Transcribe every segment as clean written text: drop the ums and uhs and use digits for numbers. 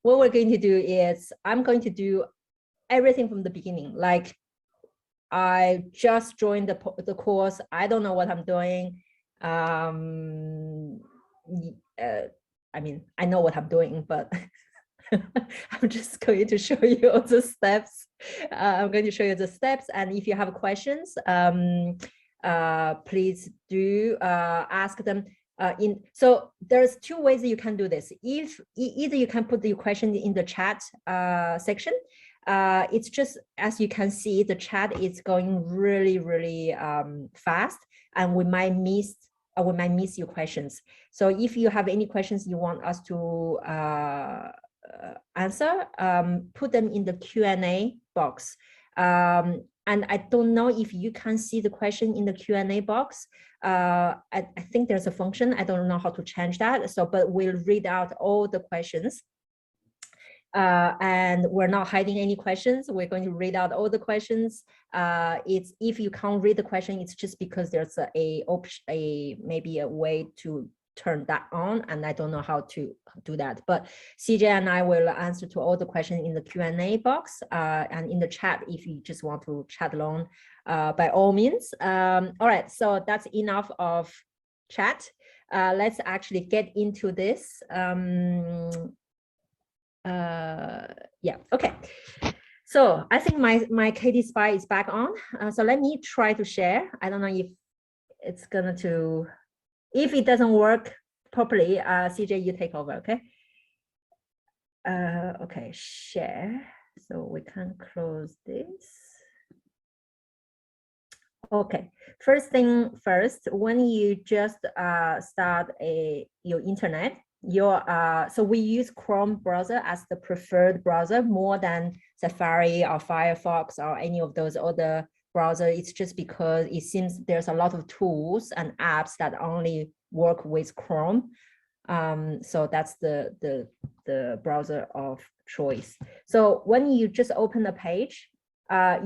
what we're going to do is I'm going to do everything from the beginning. Like I just joined the course. I don't know what I'm doing. I mean, I know what I'm doing, but I'm just going to show you all the steps. I'm going to show you the steps. And if you have questions, please do ask them. So there's two ways that you can do this. If either you can put the question in the chat section. It's just, as you can see, the chat is going really fast, and we might miss your questions. So if you have any questions you want us to answer, put them in the Q&A box. And I don't know if you can see the question in the Q&A box. I think there's a function. I don't know how to change that. So, but we'll read out all the questions. And we're not hiding any questions. We're going to read out all the questions. It's if you can't read the question, it's just because there's maybe a way to turn that on, and I don't know how to do that. But CJ and I will answer to all the questions in the Q&A box and in the chat if you just want to chat along, by all means. All right, so that's enough of chat. Let's actually get into this. Yeah, okay. So I think my KDSPY is back on. So let me try to share. I don't know if it's gonna to, if it doesn't work properly, CJ, you take over, okay? Okay, share. So we can close this. Okay, first thing first, when you just start your internet, so we use Chrome browser as the preferred browser more than Safari or Firefox or any of those other browsers. It's just because it seems there's a lot of tools and apps that only work with Chrome. So that's the browser of choice. So when you just open the page,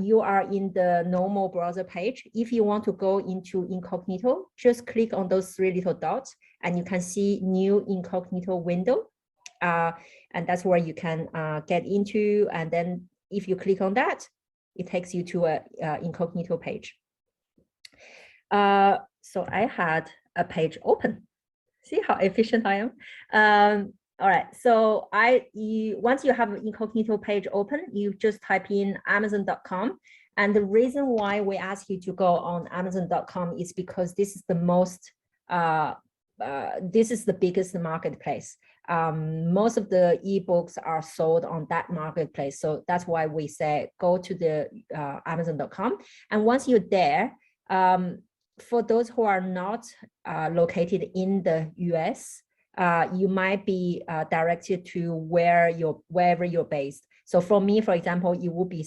you are in the normal browser page. If you want to go into incognito, just click on those three little dots and you can see new incognito window. And that's where you can get into. And then if you click on that, it takes you to a incognito page. So I had a page open. See how efficient I am? All right, so once you have an incognito page open, you just type in Amazon.com. And the reason why we ask you to go on Amazon.com is because this is the most, this is the biggest marketplace. Most of the ebooks are sold on that marketplace. So that's why we say go to the Amazon.com. And once you're there, for those who are not located in the US, you might be directed to wherever you're based. So for me, for example, you would be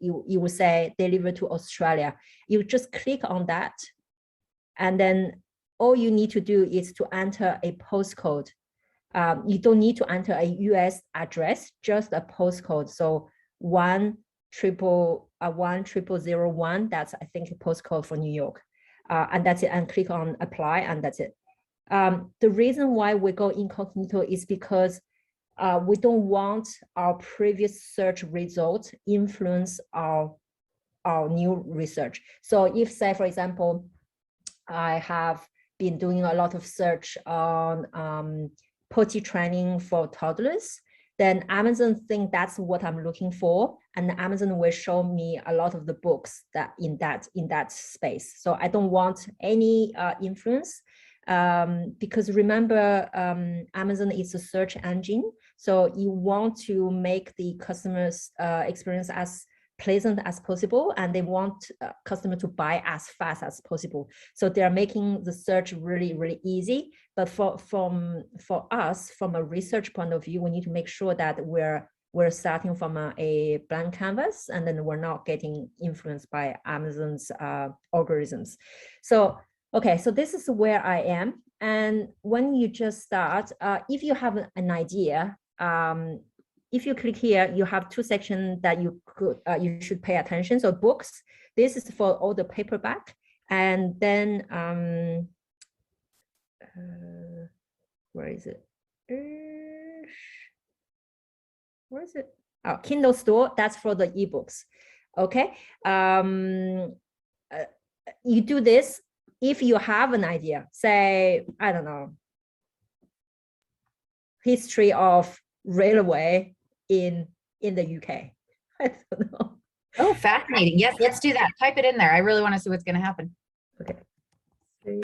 you would say deliver to Australia. You just click on that, and then all you need to do is to enter a postcode. You don't need to enter a US address, just a postcode. So 10001. That's, I think, a postcode for New York. And that's it, and click on apply, and that's it. The reason why we go incognito is because we don't want our previous search results influence our new research. So if, say, for example, I have been doing a lot of search on potty training for toddlers, then Amazon think that's what I'm looking for, and Amazon will show me a lot of the books that in that space. So I don't want any influence, because remember, Amazon is a search engine, so you want to make the customers' experience as pleasant as possible, and they want customer to buy as fast as possible. So they are making the search really easy. But for us, from a research point of view, we need to make sure that we're starting from a blank canvas, and then we're not getting influenced by Amazon's algorithms. So okay, so this is where I am. And when you just start, if you have an idea, if you click here, you have two sections that you should pay attention. So books, this is for all the paperback, and then where is it? where is it? Oh, Kindle store, that's for the ebooks. Okay. You do this if you have an idea, say, I don't know, history of railway in the UK. I don't know. Oh, fascinating. Yes, let's do that. Type it in there. I really want to see what's going to happen. Okay. History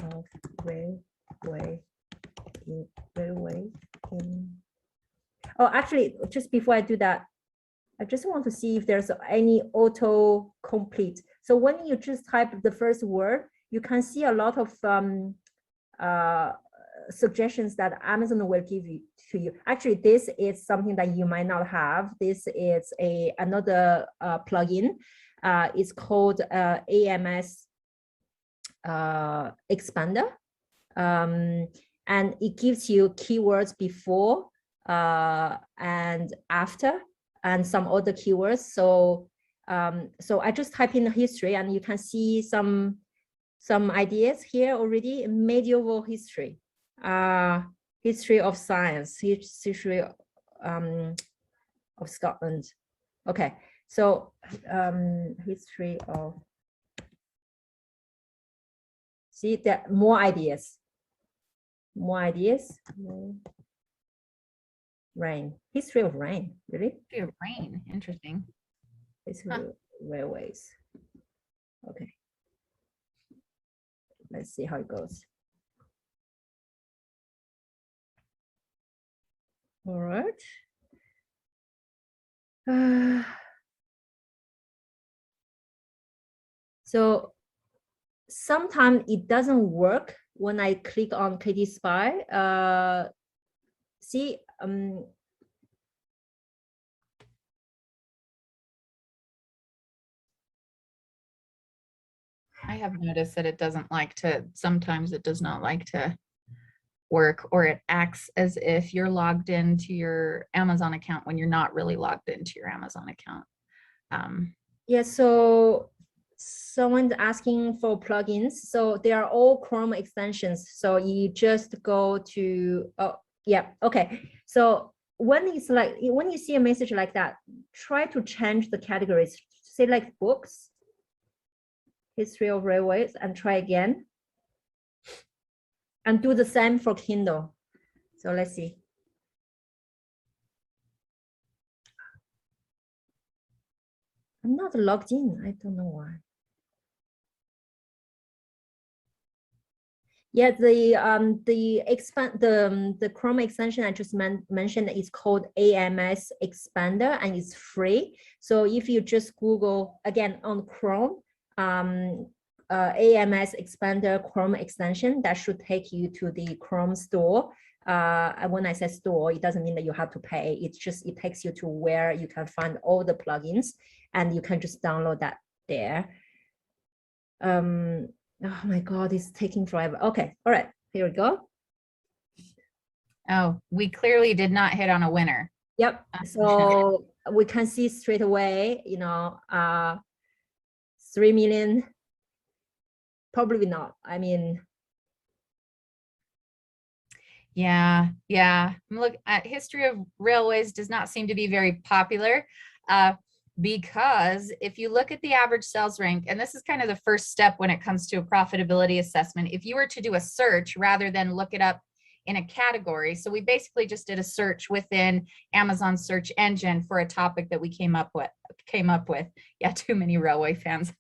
of railway in. Oh, actually, just before I do that, I just want to see if there's any auto complete. So when you just type the first word, you can see a lot of suggestions that Amazon will give you to you. Actually, this is something that you might not have. This is another plugin. It's called AMS Expander, and it gives you keywords before and after, and some other keywords. So so I just type in the history, and you can see some ideas here already. Medieval history, history of science, history of Scotland. Okay, so history of, see, there are more ideas. Rain, history of rain, really? History of rain, interesting. History of railways. Okay, let's see how it goes. All right. So sometimes it doesn't work when I click on KDSPY. See, I have noticed that it doesn't like to, sometimes it does not like to work, or it acts as if you're logged into your Amazon account when you're not really logged into your Amazon account. Yeah, so someone's asking for plugins. So they are all Chrome extensions. So you just go to, oh, yeah, okay. So when it's like, when you see a message like that, try to change the categories. Select books, history of railways, and try again. And do the same for Kindle. So let's see. I'm not logged in. I don't know why. Yeah, the Chrome extension I just mentioned is called AMS Expander, and it's free. So if you just Google again on Chrome, AMS Expander Chrome extension, that should take you to the Chrome store. And when I say store, it doesn't mean that you have to pay. It's just, it takes you to where you can find all the plugins, and you can just download that there. Oh my God, it's taking forever. Okay, all right, here we go. Oh, we clearly did not hit on a winner. Yep, so we can see straight away, you know, 3 million, probably not. I mean, yeah. Look, history of railways does not seem to be very popular. Because if you look at the average sales rank, and this is kind of the first step when it comes to a profitability assessment, if you were to do a search rather than look it up in a category. So we basically just did a search within Amazon search engine for a topic that we came up with. Yeah, too many railway fans.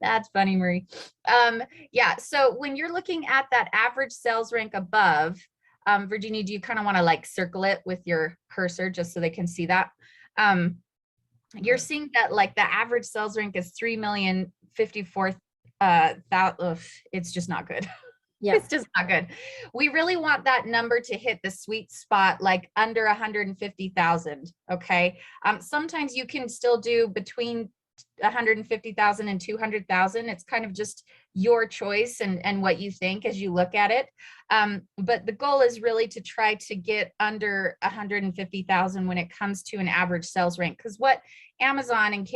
That's funny, Marie. Yeah, so when you're looking at that average sales rank above, Virginia, do you kind of want to like circle it with your cursor just so they can see that? You're seeing that like the average sales rank is 3,054,000. It's just not good. Yeah, it's just not good. We really want that number to hit the sweet spot, like under 150,000. Okay. Sometimes you can still do between 150,000 and 200,000. It's kind of just your choice and what you think as you look at it. But the goal is really to try to get under 150,000 when it comes to an average sales rank. Because what Amazon and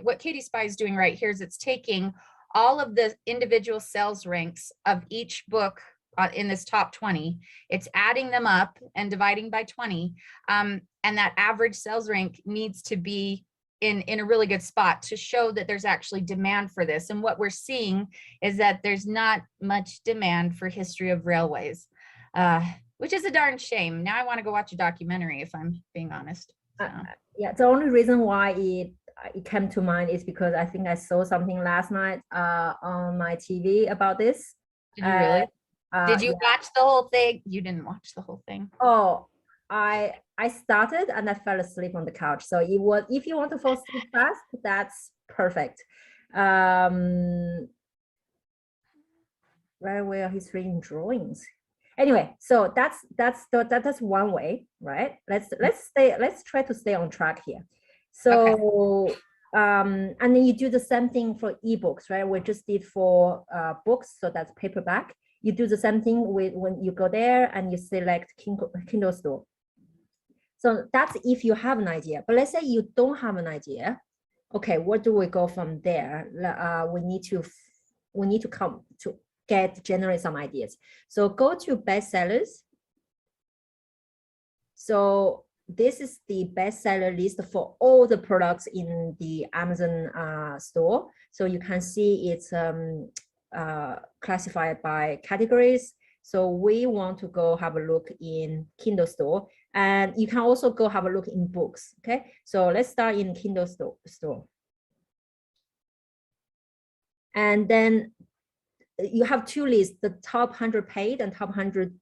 what KDSPY is doing right here is it's taking all of the individual sales ranks of each book in this top 20, it's adding them up and dividing by 20. And that average sales rank needs to be in a really good spot to show that there's actually demand for this. And what we're seeing is that there's not much demand for history of railways, which is a darn shame. Now I want to go watch a documentary, if I'm being honest. So. Yeah, the only reason why it came to mind is because I think I saw something last night on my TV about this. Did you really? Did you watch the whole thing? You didn't watch the whole thing. Oh, I started and I fell asleep on the couch. So it was, if you want to fall asleep fast, that's perfect. Very well history in drawings. Anyway, so that's one way, right? Let's try to stay on track here. So okay. And then you do the same thing for ebooks, right? We just did for books, so that's paperback. You do the same thing with when you go there and you select Kindle store. So that's if you have an idea. But let's say you don't have an idea. Okay, where do we go from there? We need to come to generate some ideas. So go to bestsellers. So this is the bestseller list for all the products in the Amazon store. So you can see it's classified by categories. So we want to go have a look in Kindle store, and you can also go have a look in books. Okay, so let's start in Kindle store. And then you have two lists, the top 100 paid and top 100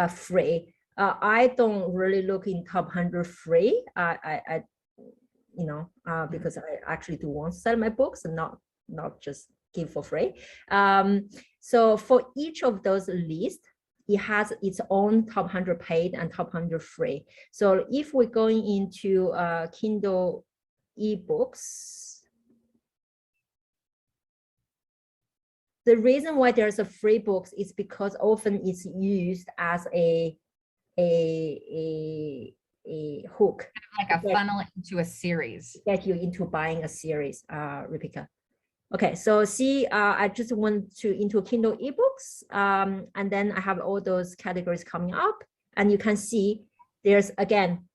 free. I don't really look in top 100 free. Because I actually do want to sell my books and not just give for free. So for each of those lists, it has its own top 100 paid and top 100 free. So if we're going into Kindle ebooks, the reason why there's a free books is because often it's used as a hook, like a funnel into a series, get you into buying a series, Rebecca. Okay, so see, I just went into Kindle ebooks, and then I have all those categories coming up, and you can see there's again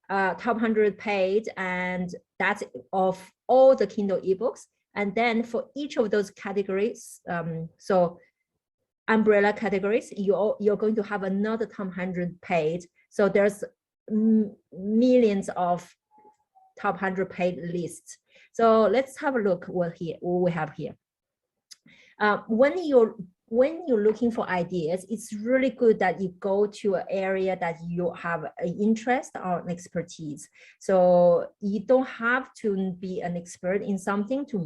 top 100 paid, and that's of all the Kindle ebooks. And then for each of those categories, so umbrella categories, you're going to have another top 100 paid. So there's millions of top 100 paid lists. So let's have a look what we have here. When you're looking for ideas, it's really good that you go to an area that you have an interest or an expertise. So you don't have to be an expert in something to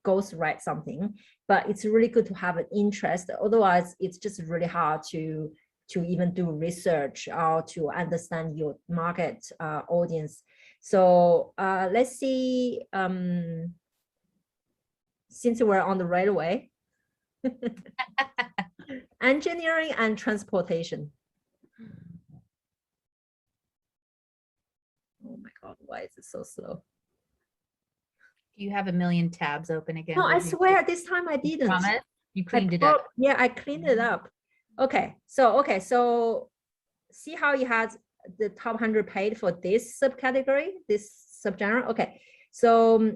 ghostwrite something, but it's really good to have an interest. Otherwise, it's just really hard to even do research or to understand your market audience. So let's see, since we're on the railway, engineering and transportation. Oh my God, why is it so slow? You have a million tabs open again. No, I swear this time I didn't. You cleaned it up. Yeah, I cleaned it up. Okay, so see how you had the top 100 paid for this subcategory, this subgenre. Okay, so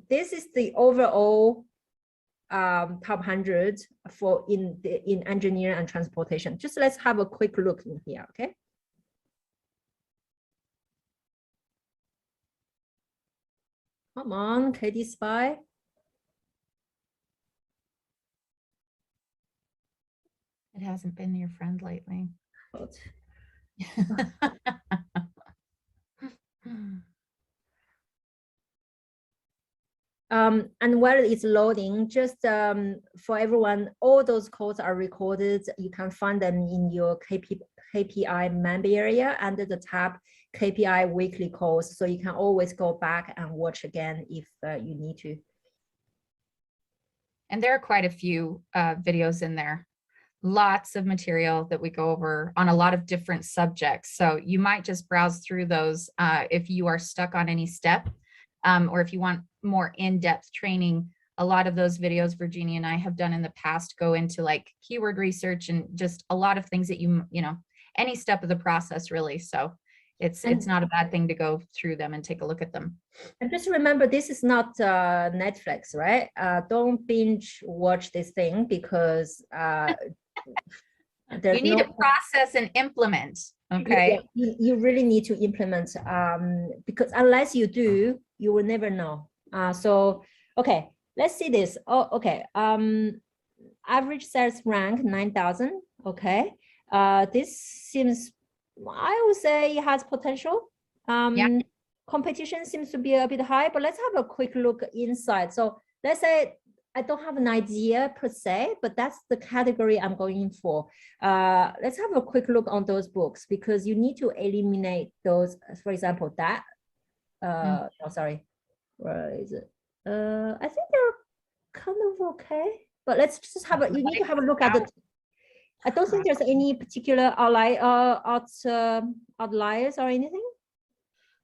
this is the overall top 100 for in engineering and transportation. Just let's have a quick look in here. Okay. Come on, KDSPY. It hasn't been your friend lately. And while it's loading, just for everyone, all those codes are recorded. You can find them in your KPI member area under the tab KPI weekly course. So you can always go back and watch again if you need to. And there are quite a few videos in there. Lots of material that we go over on a lot of different subjects. So you might just browse through those if you are stuck on any step, or if you want more in-depth training a lot of those videos Virginia and I have done in the past go into like keyword research and just a lot of things that you know, any step of the process really. So it's not a bad thing to go through them and take a look at them. And just remember, this is not Netflix, right? Don't binge watch this thing because you need to process and implement. Okay. You really need to implement because unless you do, you will never know. So, okay, let's see this. Oh, okay. Average sales rank 9,000. Okay. This seems, I would say it has potential. Yeah. Competition seems to be a bit high, but let's have a quick look inside. So let's say I don't have an idea per se, but that's the category I'm going for. Let's have a quick look on those books because you need to eliminate those, for example, that, oh, sorry, where is it? I think they're kind of okay, but let's just have a, you need to have a look at the, I don't think there's any particular outliers or anything.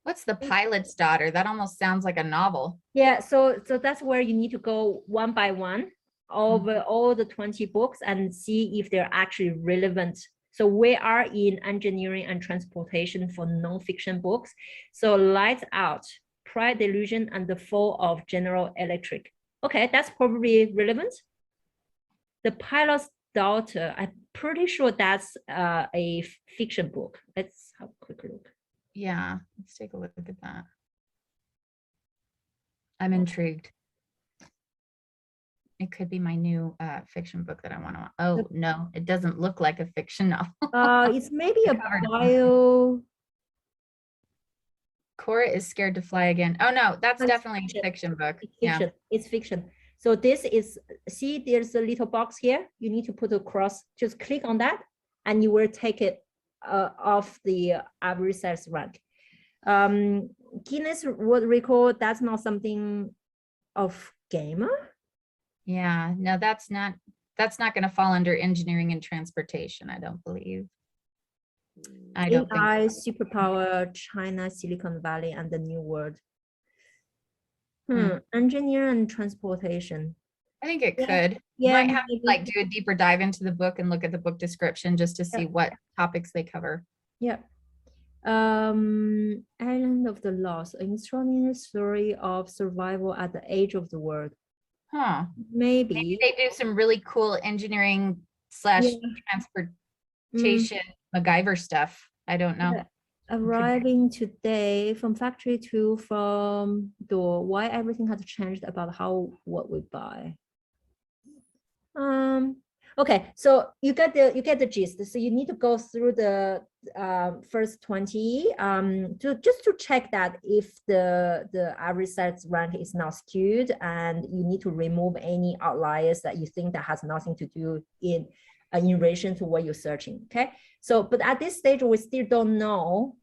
What's The Pilot's Daughter? That almost sounds like a novel. Yeah, so that's where you need to go one by one over all the 20 books and see if they're actually relevant. So we are in engineering and transportation for non-fiction books. So Lights Out, Pride, Delusion, and the Fall of General Electric. Okay, that's probably relevant. The Pilot's Daughter, I'm pretty sure that's a fiction book. Let's have a quick look. Yeah, let's take a look at that. I'm intrigued. It could be my new fiction book that I want to. Oh no, it doesn't look like a fiction novel. It's maybe a bio. Cora is Scared to Fly Again. Oh no, that's definitely a fiction book. It's fiction. Yeah, it's fiction. So this is, see, there's a little box here. You need to put a cross. Just click on that, and you will take it off the average sales rank. Guinness World Record, that's not something of gamer. Yeah, no, that's not going to fall under engineering and transportation, I don't believe. I don't AI, think so. superpower, China, Silicon Valley, and the New World. Engineer and transportation. I think it could. Yeah, might have to like do a deeper dive into the book and look at the book description just to see what topics they cover. Yeah. Island of the Lost, an extraordinary story of survival at the edge of the world. Huh. Maybe they do some really cool engineering / transportation MacGyver stuff. I don't know. Yeah. Arriving today from factory to from door, why everything has changed about what we buy. Okay, so you get the gist. So you need to go through the first 20 just to check that if the average sales rank is not skewed, and you need to remove any outliers that you think that has nothing to do in relation to what you're searching. Okay, so but at this stage we still don't know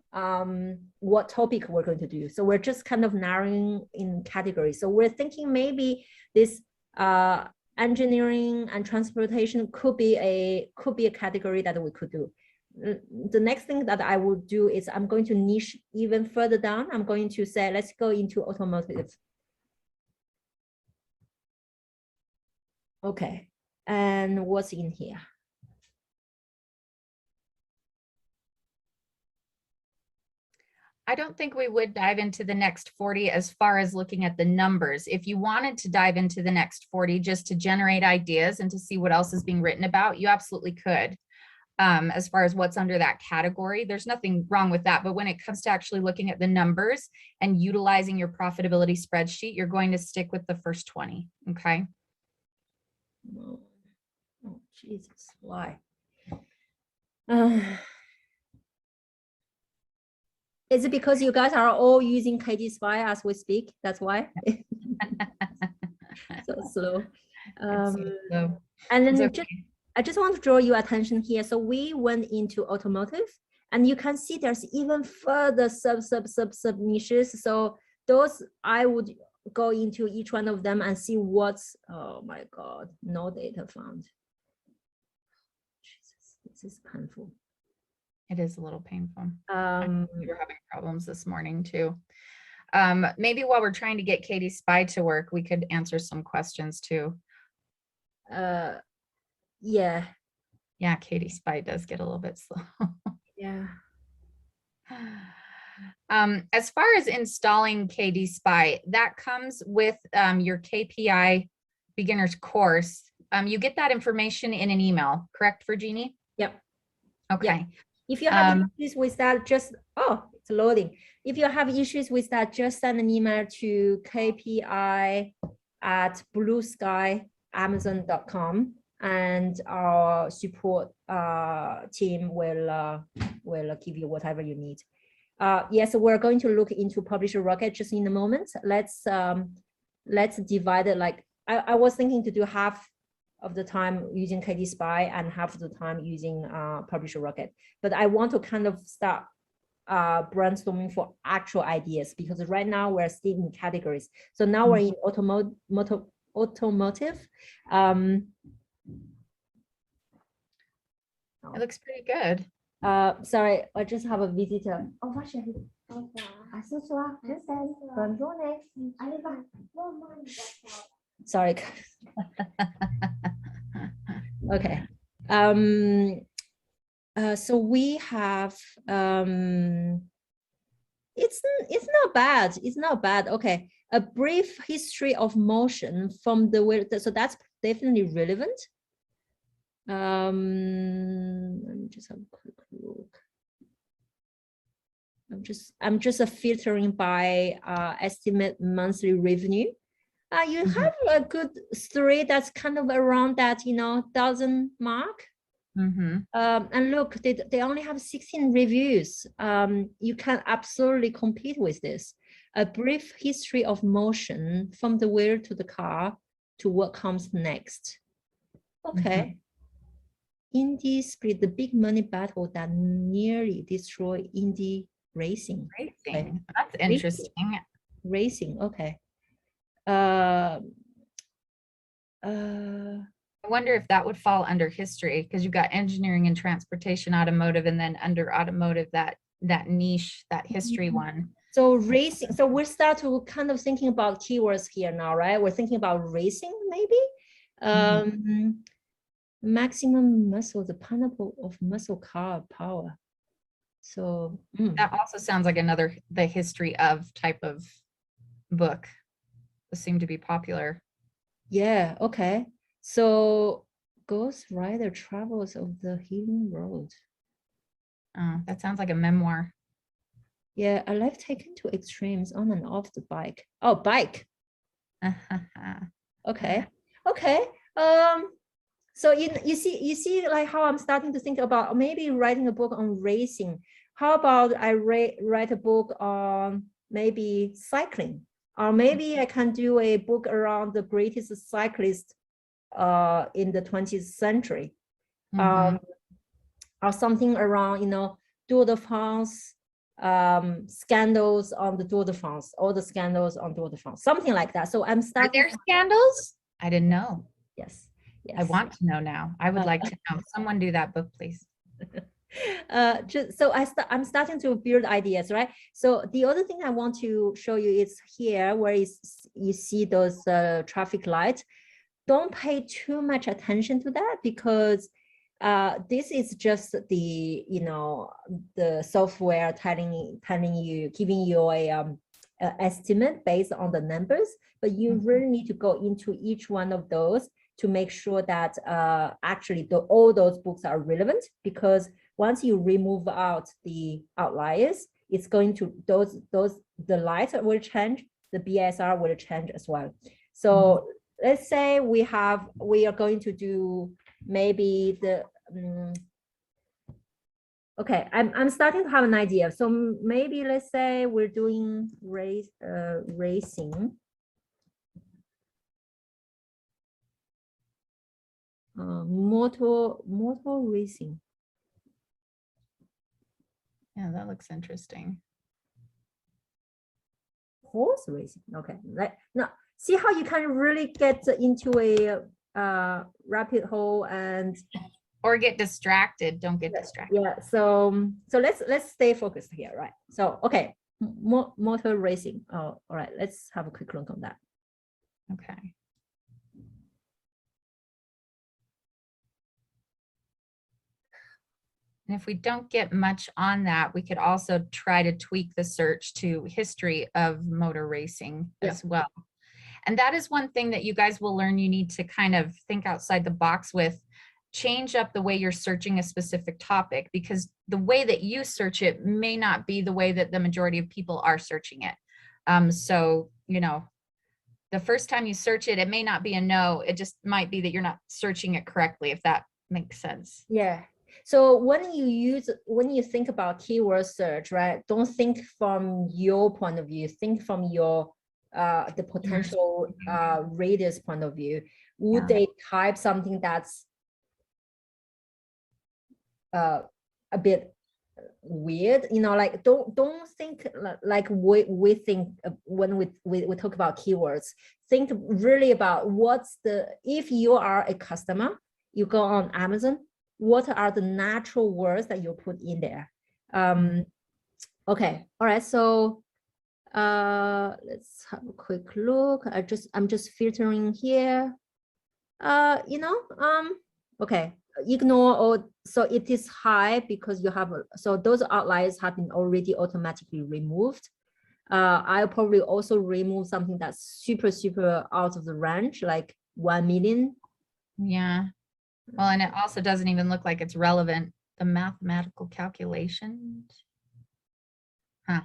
what topic we're going to do, so we're just kind of narrowing in categories. So we're thinking maybe this engineering and transportation could be a category that we could do. The next thing that I will do is I'm going to niche even further down. I'm going to say, let's go into automotive. Okay, and what's in here? I don't think we would dive into the next 40 as far as looking at the numbers. If you wanted to dive into the next 40 just to generate ideas and to see what else is being written about, you absolutely could. As far as what's under that category, there's nothing wrong with that. But when it comes to actually looking at the numbers and utilizing your profitability spreadsheet, you're going to stick with the first 20. Okay. Oh, Jesus, why? Is it because you guys are all using KDSPY as we speak? That's why. So slow. And then I just want to draw your attention here. So we went into automotive, and you can see there's even further sub niches. So those I would go into each one of them and see what's, oh my God, no data found. Jesus, this is painful. It is a little painful. We were having problems this morning too. Maybe while we're trying to get KDSPY to work, we could answer some questions too. Yeah. Yeah, KDSPY does get a little bit slow. Yeah. As far as installing KDSPY, that comes with your KPI beginner's course. You get that information in an email, correct, Virginie? Yep. Okay. Yeah. If you have issues with that, just, oh, it's loading. If you have issues with that, just send an email to kpi@blueskyamazon.com and our support team will give you whatever you need. Yes, we're going to look into Publisher Rocket just in a moment. Let's divide it. Like I was thinking to do half of the time using KDSPY and half of the time using Publisher Rocket, but I want to kind of start brainstorming for actual ideas, because right now we're still in categories. So now we're in automotive. It looks pretty good. Sorry, I just have a visitor. Oh, sorry. Okay. So we have it's not bad. It's not bad. Okay. A brief history of motion from the way, so that's definitely relevant. Let me just have a quick look. I'm just filtering by estimate monthly revenue. You have a good 3 that's kind of around that, 1,000 mark. And look, they only have 16 reviews. You can absolutely compete with this. A brief history of motion from the wheel to the car to what comes next. Okay. Indie Spirit, the big money battle that nearly destroyed indie racing. Okay. That's interesting. Racing, okay. I wonder if that would fall under history, because you've got engineering and transportation, automotive, and then under automotive, that niche, that history one. So racing, so we start to kind of thinking about keywords here now, right? We're thinking about racing, maybe. Maximum muscle, the pineapple of muscle car power. So that also sounds like the history of type of book that seem to be popular. Yeah, okay. So Ghost Rider Travels of the Healing Road. Oh, that sounds like a memoir. Yeah, a life taken to extremes on and off the bike. Oh, bike. Okay. Okay. So you see like how I'm starting to think about maybe writing a book on racing. How about I write a book on maybe cycling, or maybe I can do a book around the greatest cyclist in the 20th century, or something around Tour de France, scandals on the Tour de France, all the scandals on Tour de France, something like that. So I'm starting. Are there scandals? I didn't know. Yes. Yes. I want to know now. I would like to know. Someone do that book, please. So I'm starting to build ideas, right? So the other thing I want to show you is here, where you see those traffic lights. Don't pay too much attention to that, because this is just the the software telling you, giving you a estimate based on the numbers, but you really need to go into each one of those to make sure that actually all those books are relevant, because once you remove out the outliers, it's going to the light will change, the BSR will change as well. So let's say we are going to do maybe the okay, I'm starting to have an idea. So maybe let's say we're doing racing. Motor racing. Yeah, that looks interesting. Horse racing. Okay. Now, see how you can really get into a rabbit hole and or get distracted. Don't get distracted. Yeah. So let's stay focused here, right? So okay. motor racing. Oh, all right. Let's have a quick look on that. Okay. And if we don't get much on that, we could also try to tweak the search to history of motor racing as well. And that is one thing that you guys will learn. You need to kind of think outside the box with, change up the way you're searching a specific topic, because the way that you search it may not be the way that the majority of people are searching it. So, you know, the first time you search it, it may not be a no. It just might be that you're not searching it correctly, if that makes sense. Yeah. So when you think about keyword search, right? Don't think from your point of view. Think from your the potential reader's point of view. Would they type something that's a bit weird? You know, like don't think like we think when we talk about keywords. Think really about if you are a customer, you go on Amazon, what are the natural words that you put in there? Okay, all right, so let's have a quick look. I'm just filtering here. You know, okay, ignore all. So it is high because you have, so those outliers have been already automatically removed. I'll probably also remove something that's super out of the range, like 1 million. Yeah. Well, and it also doesn't even look like it's relevant. The mathematical calculations. Huh.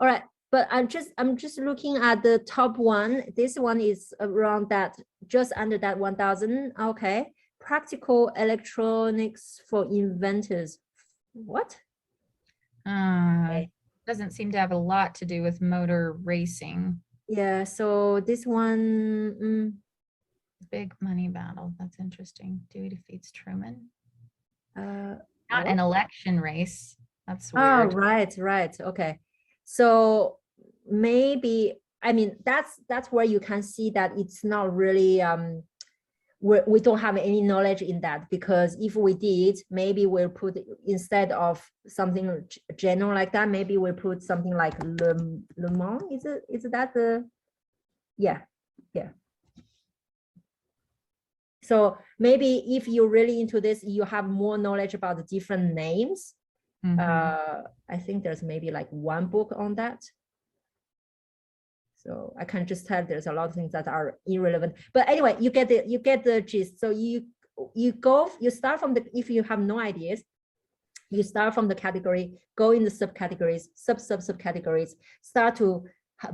All right, but I'm just looking at the top one. This one is around that, just under that 1,000. Okay, practical electronics for inventors. What? Okay. Doesn't seem to have a lot to do with motor racing. Yeah, so this one. Big money battle. That's interesting. Dewey defeats Truman. Not what? an election race. That's weird. Oh, right. Okay. So maybe, I mean, that's where you can see that it's not really, we don't have any knowledge in that, because if we did, maybe we'll put, instead of something general like that, maybe we'll put something like Le Mans. Is that the, yeah. So maybe if you're really into this, you have more knowledge about the different names. I think there's maybe like one book on that. So I can just tell there's a lot of things that are irrelevant. But anyway, you get the gist. So you start from the, if you have no ideas, you start from the category, go in the subcategories, subcategories, start to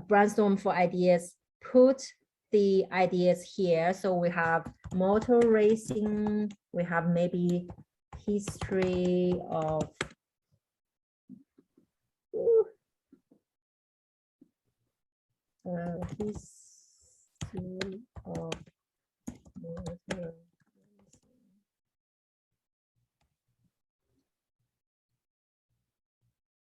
brainstorm for ideas, put the ideas here. So we have motor racing, we have maybe history of history of motor.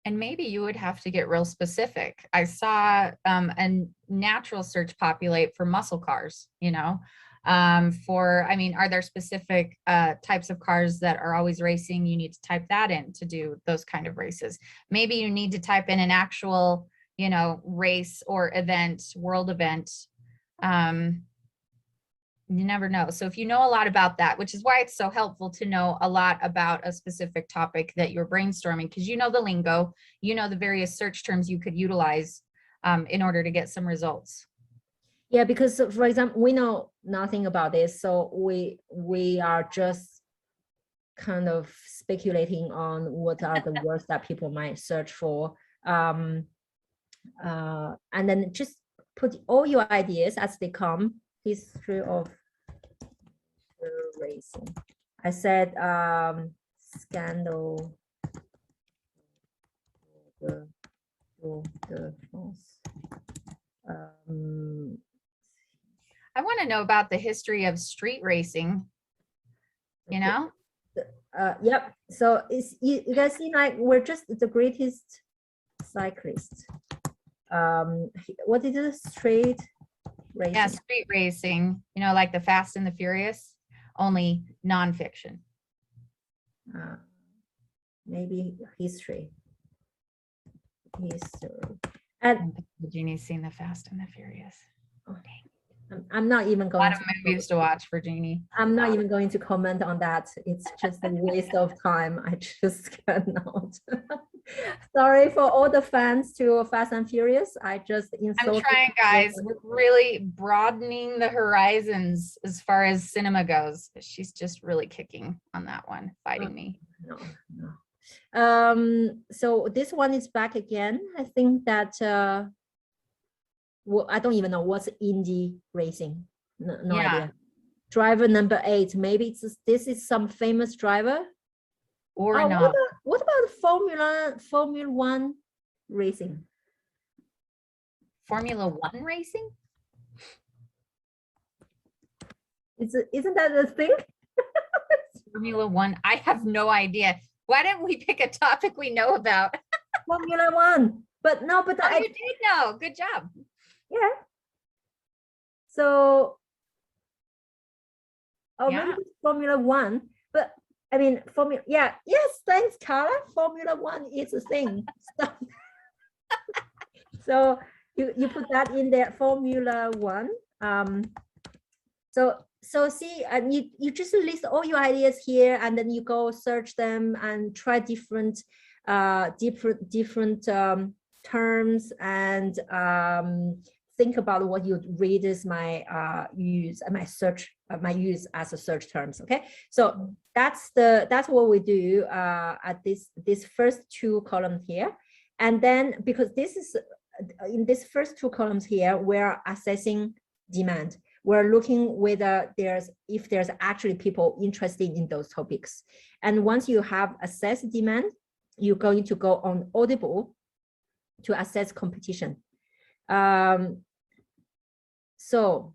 And maybe you would have to get real specific. I saw a natural search populate for muscle cars, you know, I mean, are there specific types of cars that are always racing? You need to type that in to do those kind of races. Maybe you need to type in an actual, you know, race or event, world event. You never know. So if you know a lot about that, which is why it's so helpful to know a lot about a specific topic that you're brainstorming, because you know the lingo, you know the various search terms you could utilize in order to get some results. Yeah, because for example, we know nothing about this, so we are just kind of speculating on what are the words that people might search for, and then just put all your ideas as they come. History of racing. I said scandal. The I want to know about the history of street racing. You know? Yep. So it's you guys see, like, we're just the greatest cyclist. What is it? Street racing. Yeah, street racing. You know, like the Fast and the Furious, only nonfiction. Maybe history. And Jeannie's seen The Fast and the Furious. I'm not even A going lot of movies to watch for Jeannie. I'm not even going to comment on that. It's just a waste of time. I just cannot. Sorry for all the fans to Fast and Furious. I just I'm insulted. trying, guys. We're really broadening the horizons as far as cinema goes. She's just really kicking on that one, fighting me. No. So this one is back again. I think that well, I don't even know what's indie racing. No idea. Driver number 8. Maybe this is some famous driver. Or not. What about Formula One racing? Formula One racing? Isn't that a thing? Formula One. I have no idea. Why didn't we pick a topic we know about? Formula One. But no, but you did know. Good job. Yeah. So maybe Formula One, but I mean yes, thanks, Carla. Formula One is a thing. So you put that in there, Formula One. So see, and you just list all your ideas here, and then you go search them and try different terms, and think about what your readers might use as a search terms. Okay, so that's what we do at this first 2 columns here, and then because this is in this first 2 columns here, we're assessing demand. We're looking whether if there's actually people interested in those topics, and once you have assessed demand, you're going to go on Audible to assess competition. So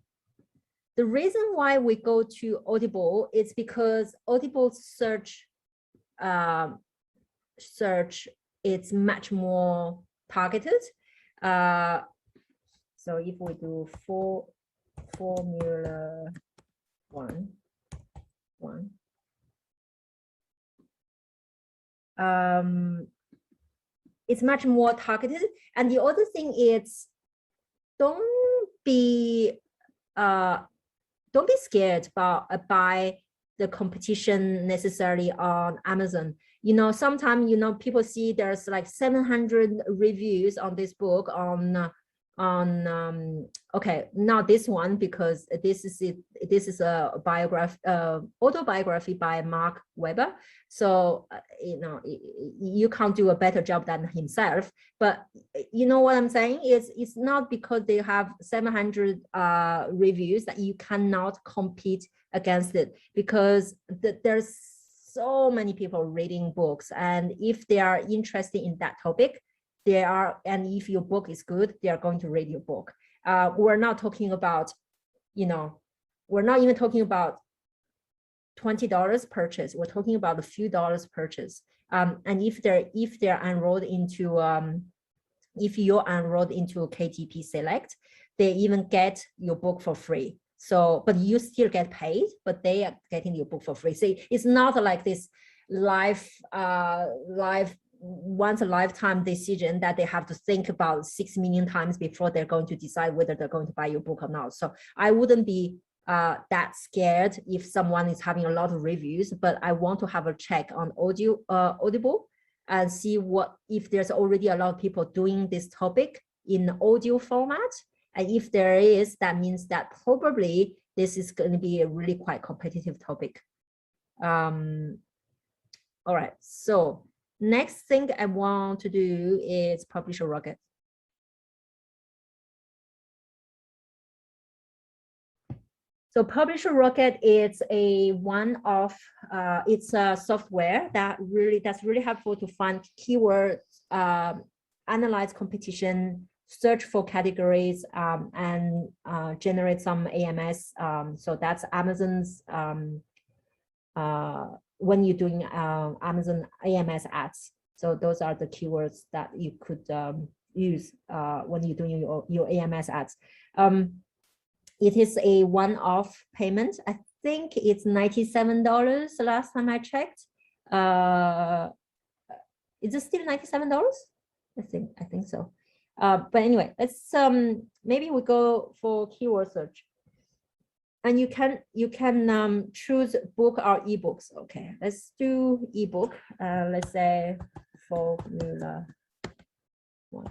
the reason why we go to Audible is because Audible search is much more targeted. So if we do Formula One, it's much more targeted. And the other thing is, don't be scared about by the competition necessarily on Amazon. You know, sometimes, you know, people see there's like 700 reviews on this book on okay, not this one, because this is a autobiography by Mark Webber. So you know, you can't do a better job than himself. But you know what I'm saying is, it's not because they have 700 reviews that you cannot compete against it, because there's so many people reading books, and if they are interested in that topic, and if your book is good, they are going to read your book. We're not talking about, you know, we're not even talking about $20 purchase. We're talking about a few dollars purchase. And if they're enrolled into if you're enrolled into KDP Select, they even get your book for free. So, but you still get paid, but they are getting your book for free. So it's not like this live once a lifetime decision that they have to think about 6 million times before they're going to decide whether they're going to buy your book or not. So I wouldn't be that scared if someone is having a lot of reviews, but I want to have a check on Audible and see if there's already a lot of people doing this topic in audio format. And if there is, that means that probably this is going to be a really quite competitive topic. All right, so next thing I want to do is Publisher Rocket. So Publisher Rocket is a one-off. It's a software that's really helpful to find keywords, analyze competition, search for categories, and generate some AMS. So that's Amazon's when you're doing Amazon AMS ads. So those are the keywords that you could use when you're doing your AMS ads. It is a one-off payment. I think it's $97 the last time I checked. Is it still $97? I think so. But anyway, let's maybe we go for keyword search. And you can choose book or ebooks. Okay, let's do ebook. Let's say Formula 1.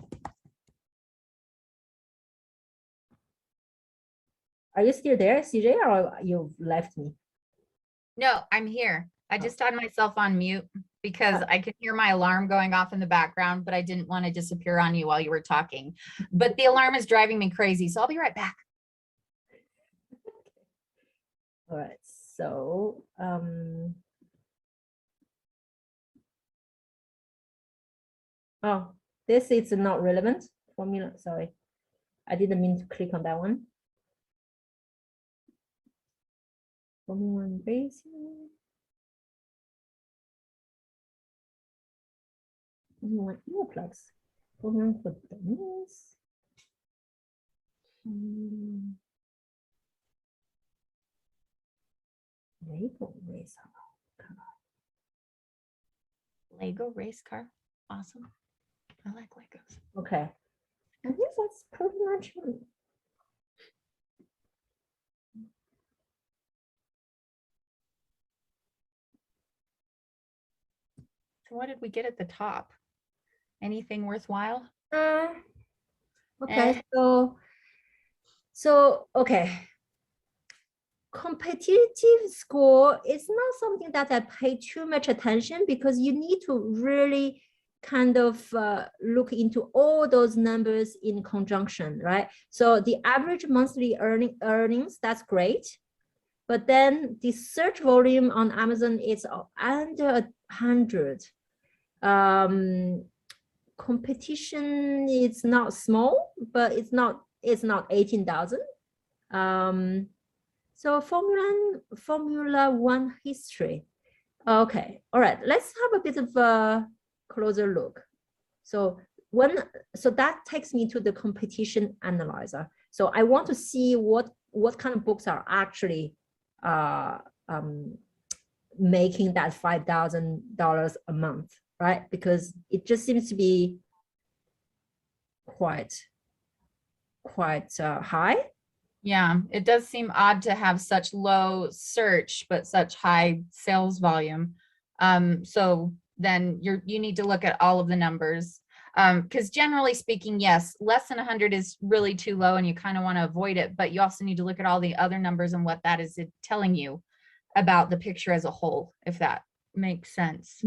Are you still there, CJ, or you left me? No, I'm here. I just had myself on mute because I could hear my alarm going off in the background, but I didn't want to disappear on you while you were talking. But the alarm is driving me crazy, so I'll be right back. All right, so oh, this is not relevant formula. Sorry, I didn't mean to click on that one. Formula 1 racing. Formula 1 earplugs. Formula 1 for dummies. Lego race car. Lego race car. Awesome. I like Legos. Okay. I think that's pretty much it. So what did we get at the top? Anything worthwhile? Okay, so okay. Competitive score is not something that I pay too much attention because you need to really kind of look into all those numbers in conjunction, right? So the average monthly earnings, that's great. But then the search volume on Amazon is under 100. Competition is not small, but it's not 18,000. So Formula 1 history. Okay, all right, let's have a bit of a closer look. So that takes me to the competition analyzer. So I want to see what kind of books are actually making that $5,000 a month, right? Because it just seems to be quite high. Yeah, it does seem odd to have such low search, but such high sales volume. So then you need to look at all of the numbers. Because generally speaking, yes, less than 100 is really too low and you kind of want to avoid it, but you also need to look at all the other numbers and what that is telling you about the picture as a whole, if that makes sense.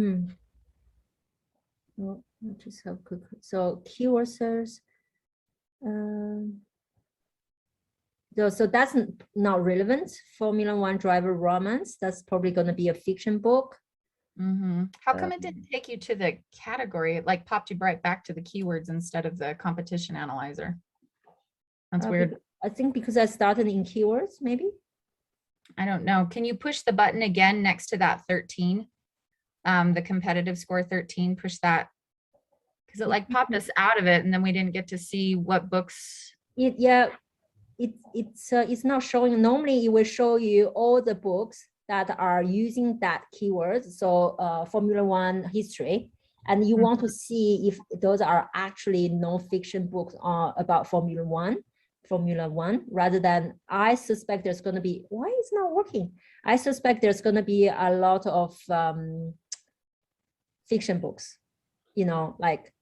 Well, just have quick. So keyword search. So that's not relevant. Formula 1 driver romance. That's probably going to be a fiction book. How come it didn't take you to the category? It like popped you right back to the keywords instead of the competition analyzer. That's weird. I think because I started in keywords, maybe. I don't know. Can you push the button again next to that 13? The competitive score 13, push that. Because it like popped us out of it and then we didn't get to see what books. It's not showing. Normally it will show you all the books that are using that keyword. So Formula 1 history, and you want to see if those are actually non-fiction books about Formula 1 rather than, I suspect there's going to be, why it's not working? I suspect there's going to be a lot of fiction books, you know, like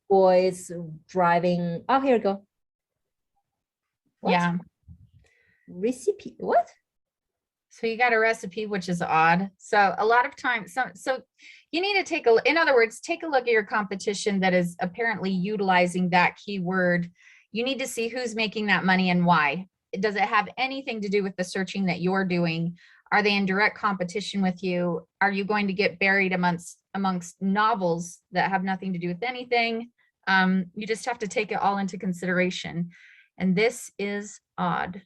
boys driving. Oh, here we go. What? Yeah. Recipe, what? So you got a recipe, which is odd. So a lot of times, so you need to in other words, take a look at your competition that is apparently utilizing that keyword. You need to see who's making that money and why. Does it have anything to do with the searching that you're doing? Are they in direct competition with you? Are you going to get buried amongst novels that have nothing to do with anything? You just have to take it all into consideration. And this is odd.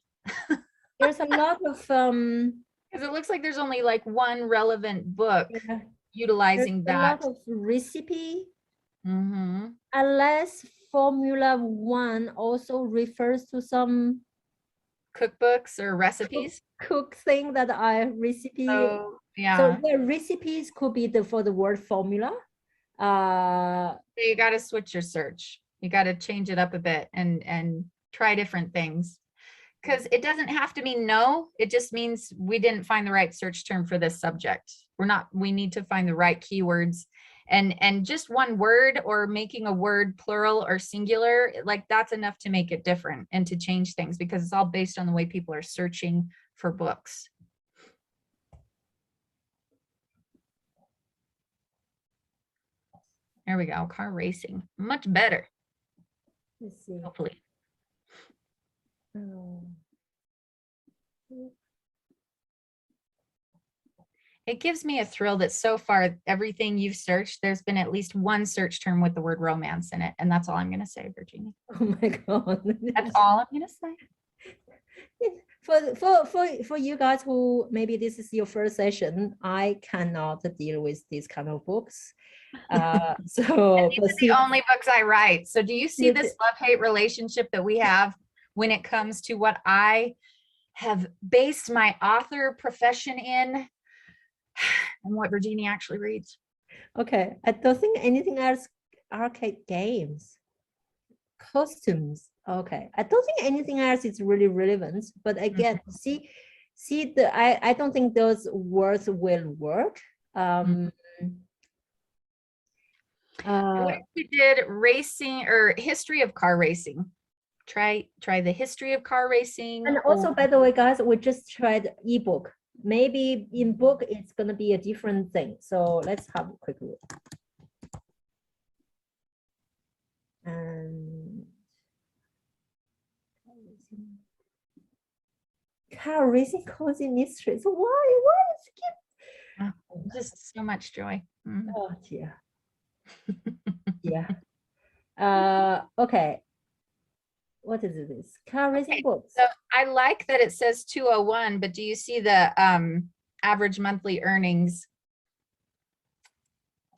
There's a lot of because it looks like there's only like one relevant book utilizing that. A lot of recipe. Unless Formula 1 also refers to some cookbooks or recipes. Cook thing that I recipe. So yeah. So the recipes could be for the word formula, You got to switch your search. You got to change it up a bit and try different things. Because it doesn't have to mean no. It just means we didn't find the right search term for this subject. We need to find the right keywords, and just one word or making a word plural or singular, like that's enough to make it different and to change things, because it's all based on the way people are searching for books. There we go. Car racing, much better. Let's see. Hopefully. It gives me a thrill that so far, everything you've searched, there's been at least one search term with the word romance in it. And that's all I'm going to say, Virginia. Oh my God. That's all I'm going to say. For you guys who maybe this is your first session, I cannot deal with these kind of books. So these are the only books I write. So do you see this love-hate relationship that we have when it comes to what I have based my author profession in and what Virginia actually reads? Okay, I don't think anything else. Arcade games, costumes. Okay, I don't think anything else is really relevant. But again, see I don't think those words will work. What if we did racing or history of car racing? Try the history of car racing. And also, by the way, guys, we just tried ebook. Maybe in book it's going to be a different thing. So let's have a quick look. And car racing cozy mysteries. Why is it just so much joy? Oh dear. Yeah. Okay. What is this? Car racing books. So I like that it says 201, but do you see the average monthly earnings?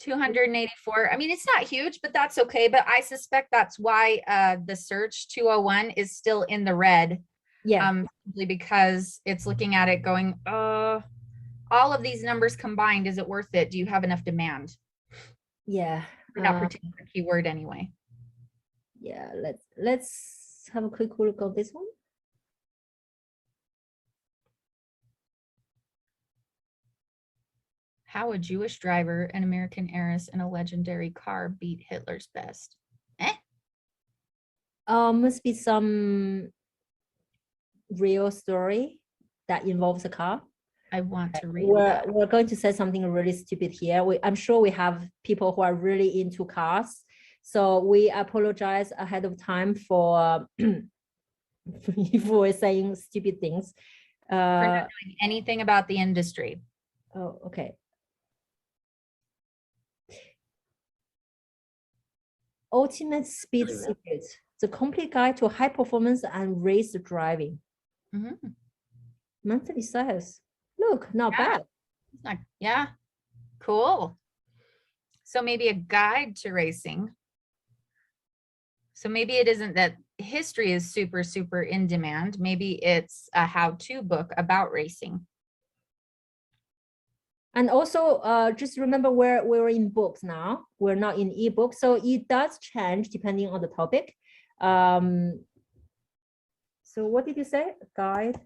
284. I mean, it's not huge, but that's okay. But I suspect that's why the search 201 is still in the red. Yeah. Simply because it's looking at it going, all of these numbers combined, is it worth it? Do you have enough demand? Yeah. For that particular keyword anyway. Yeah, let's have a quick look at this one. How a Jewish driver, an American heiress, and a legendary car beat Hitler's best. Must be some real story that involves a car. I want to read that. We're going to say something really stupid here. I'm sure we have people who are really into cars. So we apologize ahead of time for if we're saying stupid things. For not knowing anything about the industry. Oh, okay. Ultimate Speed Secrets, the complete guide to high performance and race driving. Monthly sales. Look, not bad. It's not, yeah, cool. So maybe a guide to racing. So maybe it isn't that history is super, super in demand. Maybe it's a how-to book about racing. And also, just remember we're in books now. We're not in ebook, so it does change depending on the topic. So what did you say? Guide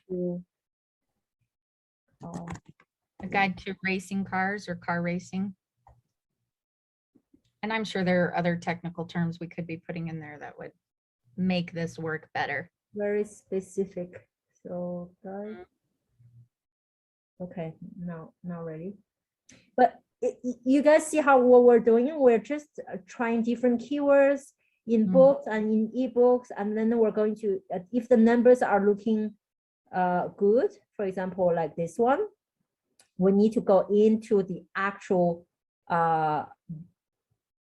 to a guide to racing cars or car racing. And I'm sure there are other technical terms we could be putting in there that would make this work better. Very specific. So guide. Okay, no, not ready. But you guys see how what we're doing? We're just trying different keywords in books and in ebooks, and then we're going to, if the numbers are looking good, for example, like this one, we need to go into the actual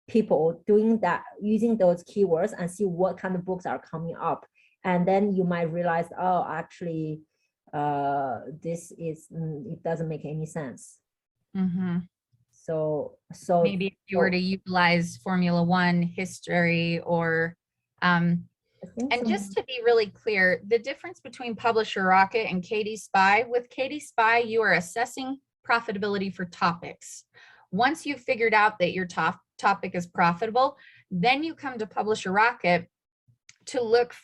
people doing that, using those keywords, and see what kind of books are coming up. And then you might realize, oh, actually, this is, it doesn't make any sense. So maybe if you were to utilize Formula One history or and just to be really clear, the difference between Publisher Rocket and KDSPY, with KDSPY, you are assessing profitability for topics. Once you've figured out that your topic is profitable, then you come to Publisher Rocket to look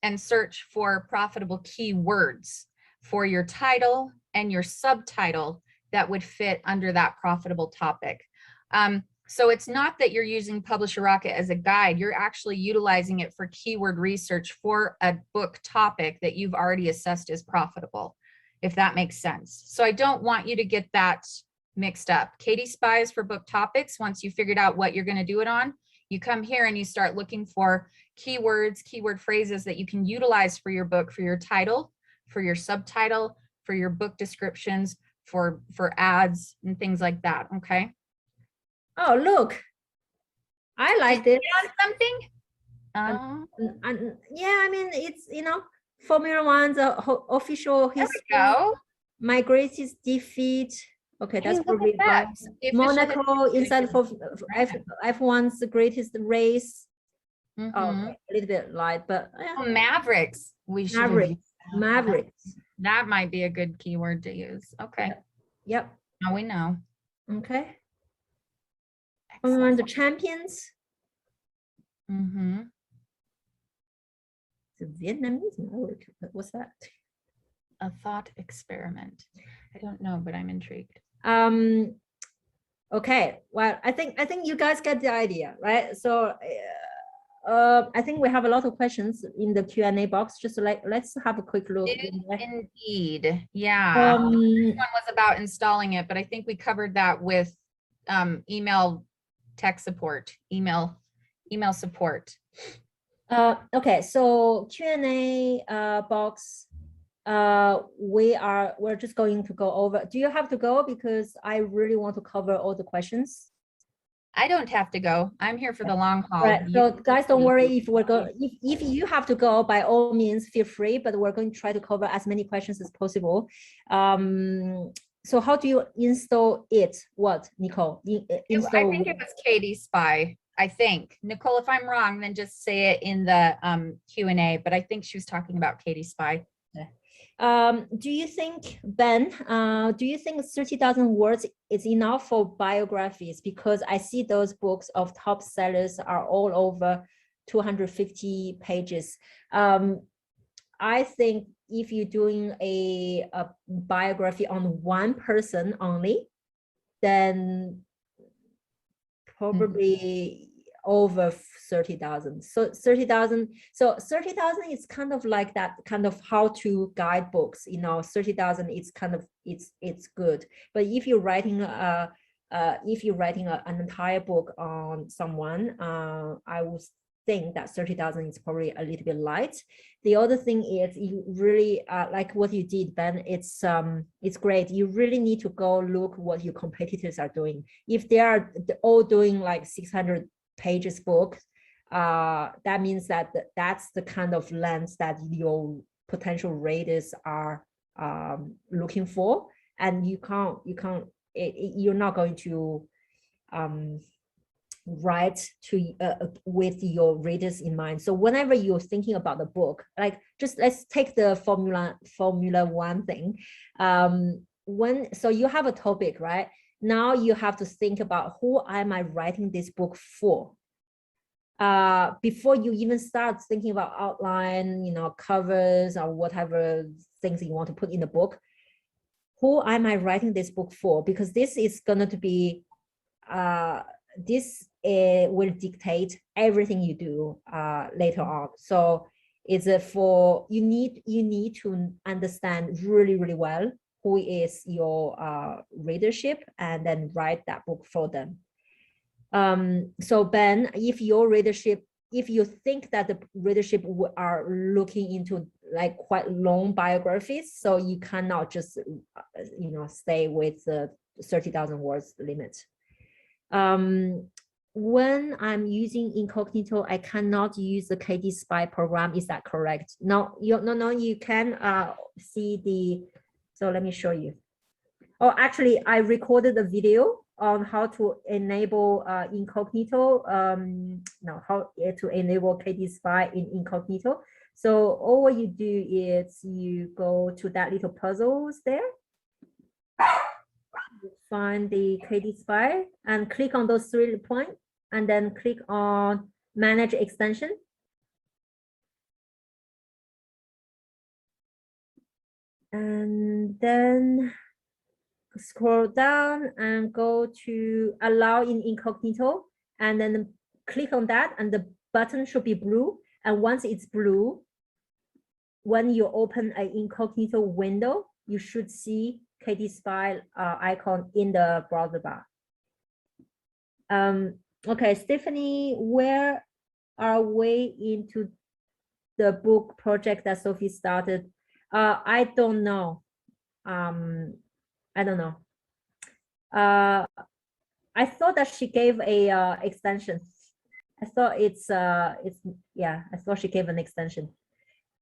and search for profitable keywords for your title and your subtitle that would fit under that profitable topic. So it's not that you're using Publisher Rocket as a guide, you're actually utilizing it for keyword research for a book topic that you've already assessed as profitable, if that makes sense. So I don't want you to get that mixed up. KDSPY is for book topics. Once you figured out what you're going to do it on, you come here and you start looking for keywords, keyword phrases that you can utilize for your book, for your title, for your subtitle, for your book descriptions, for ads and things like that. Okay. Oh, look, I like this. Something? And yeah, I mean, it's, you know, Formula One's official history. There we go. My greatest defeat. Okay, that's probably that. Monaco inside for F1's greatest race. Mm-hmm. Oh, a little bit light, but yeah. Oh, Mavericks. Mavericks. That might be a good keyword to use. Okay. Yep. Now we know. Okay. On the champions. Mm-hmm. The Vietnamese. What's that? A thought experiment. I don't know, but I'm intrigued. Okay. Well, I think you guys get the idea, right? So I think we have a lot of questions in the Q&A box. Just like, let's have a quick look. Indeed. Yeah. One was about installing it, but I think we covered that with email tech support, email support. Okay, so Q&A box. We're just going to go over. Do you have to go? Because I really want to cover all the questions. I don't have to go. I'm here for the long haul. Right. So guys, don't worry if we're going. If you have to go, by all means, feel free. But we're going to try to cover as many questions as possible. So how do you install it? What, Nicole? Install. I think it was KDSPY. I think, Nicole, if I'm wrong, then just say it in the Q&A. But I think she was talking about KDSPY. Do you think, Ben, do you think 30,000 words is enough for biographies? Because I see those books of top sellers are all over 250 pages. I think if you're doing a biography on one person only, then probably over 30,000. So 30,000. So 30,000 is kind of like that kind of how-to guide books. You know, 30,000. It's kind of it's good. But if you're writing an entire book on someone, I would think that 30,000 is probably a little bit light. The other thing is you really like what you did, Ben. It's great. You really need to go look what your competitors are doing. If they are all doing like 600 pages book, that means that that's the kind of length that your potential readers are looking for, and you're not going to write to with your readers in mind. So whenever you're thinking about the book, like just let's take the Formula One thing. So you have a topic, right? Now you have to think about who am I writing this book for? Before you even start thinking about outline, you know, covers or whatever things you want to put in the book, who am I writing this book for? Because this is going to be, this will dictate everything you do later on. So it's for, you need to understand really, really well who is your readership, and then write that book for them. So Ben, if your readership, if you think that the readership are looking into like quite long biographies, so you cannot just you know, stay with the 30,000 words limit. When I'm using incognito, I cannot use the KDSPY program. Is that correct? No, you can see the. So let me show you. Oh, actually, I recorded a video on how to enable incognito. How to enable KDSPY in incognito. So all what you do is you go to that little puzzles there. find the KDSPY and click on those 3 points and then click on manage extension. And then scroll down and go to allow in incognito and then click on that and the button should be blue. And once it's blue, when you open an incognito window, you should see KDSPY icon in the browser bar. Okay, Stephanie, where are we into the book project that Sophie started? I don't know. I don't know. I thought that she gave a extension. I thought yeah, I thought she gave an extension.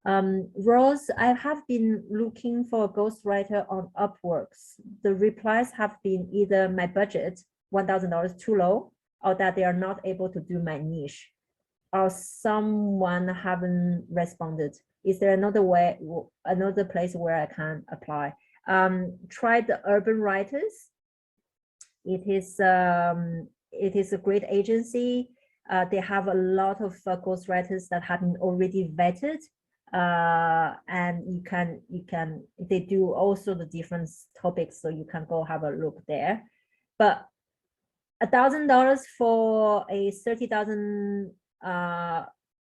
Rose, I have been looking for a ghostwriter on Upworks. The replies have been either my budget, $1,000 too low, or that they are not able to do my niche, or someone haven't responded. Is there another way, another place where I can apply? Try the Urban Writers. It is a great agency. They have a lot of ghostwriters that have been already vetted. And they do also the different topics, so you can go have a look there. But $1,000 for a 30,000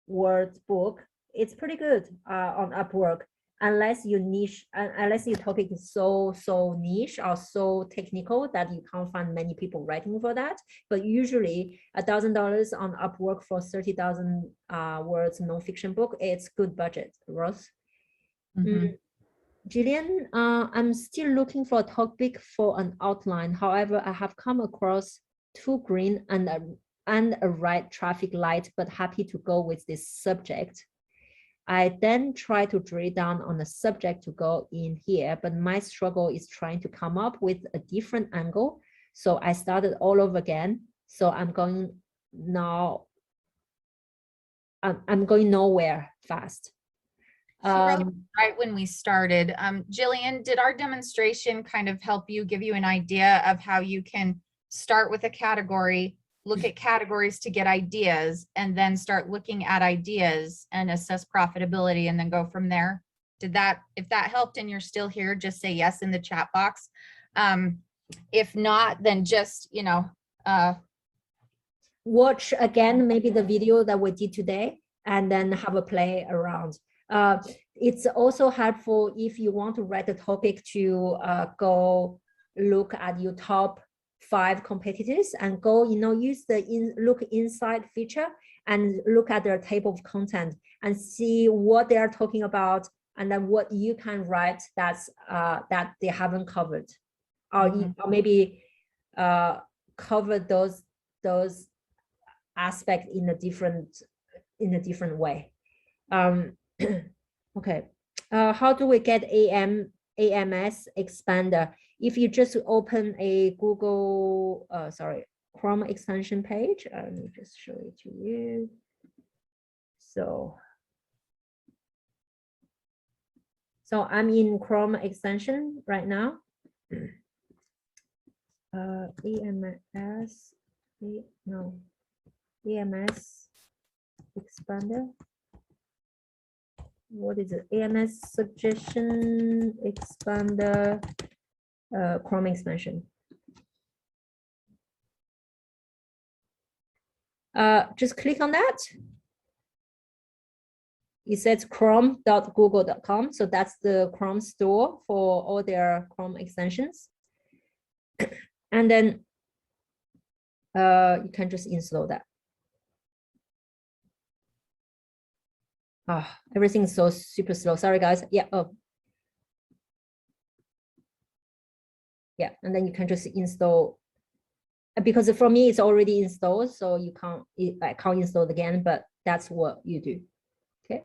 word book, it's pretty good on Upwork, unless your niche, unless your topic is so niche or so technical that you can't find many people writing for that. But usually $1,000 on Upwork for 30,000 words nonfiction book, it's good budget. Rose. Jillian, I'm still looking for a topic for an outline. However, I have come across 2 green and a red traffic light, but happy to go with this subject. I then try to drill down on the subject to go in here, but my struggle is trying to come up with a different angle. So I started all over again. So I'm going now, I'm going nowhere fast. Right when we started, Jillian, did our demonstration kind of help you, give you an idea of how you can start with a category, look at categories to get ideas, and then start looking at ideas and assess profitability and then go from there? Did that, if that helped and you're still here, just say yes in the chat box. If not, then just, you know, watch again, maybe the video that we did today, and then have a play around. It's also helpful if you want to write a topic to go look at your top 5 competitors and go, you know, use the look inside feature and look at their table of content and see what they are talking about, and then what you can write that's that they haven't covered, or, or maybe cover those aspects in a different way. Okay, how do we get AMS expander? If you just open a Google, Chrome extension page, let me just show it to you. So I'm in Chrome extension right now. AMS expander. What is it? AMS suggestion expander, Chrome extension. Just click on that. It says chrome.google.com. So that's the Chrome store for all their Chrome extensions. And then you can just install that. Everything's so super slow. Sorry, guys. Yeah. Oh. Yeah. And then you can just install, because for me, it's already installed. So you can't, I can't install it again, but that's what you do. Okay.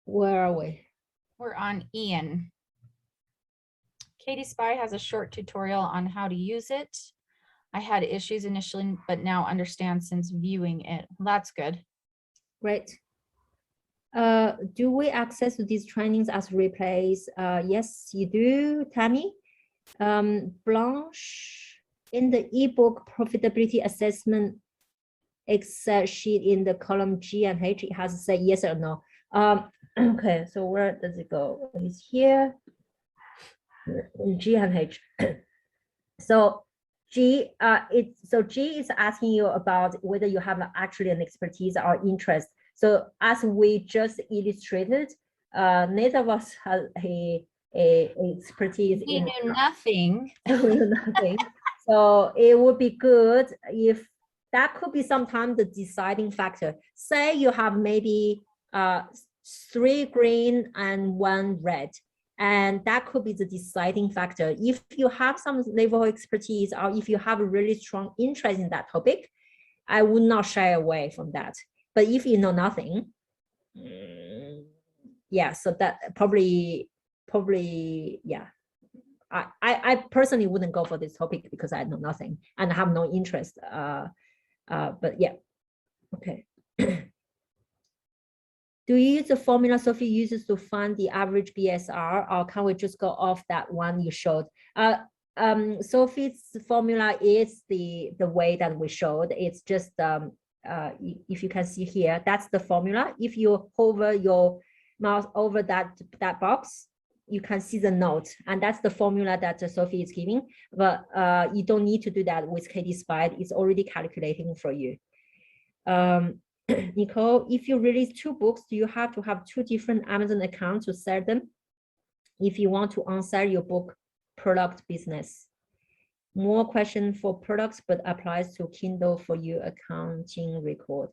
Where are we? We're on Ian. KDSPY has a short tutorial on how to use it. I had issues initially, but now understand since viewing it. Well, that's good. Great. Do we access these trainings as replays? Yes, you do, Tammy. Blanche, in the ebook profitability assessment Excel sheet in the column G and H, it has to say yes or no. Okay, so where does it go? It's here, G and H. So G, G is asking you about whether you have actually an expertise or interest. So as we just illustrated, neither of us has a expertise We in knew nothing. nothing. So it would be good if that could be sometimes the deciding factor. Say you have maybe 3 green and 1 red, and that could be the deciding factor. If you have some level of expertise or if you have a really strong interest in that topic, I would not shy away from that. But if you know nothing, yeah, so that probably, yeah. I personally wouldn't go for this topic because I know nothing and I have no interest. But yeah, okay. Do you use the formula Sophie uses to find the average BSR, or can we just go off that one you showed? Sophie's formula is the way that we showed. It's just if you can see here, that's the formula. If you hover your mouse over that box, you can see the note, and that's the formula that Sophie is giving. But you don't need to do that with KDSPY. It's already calculating for you. Nicole, if you release 2 books, do you have to have 2 different Amazon accounts to sell them if you want to unsell your book product business? More question for products, but applies to Kindle for your accounting record.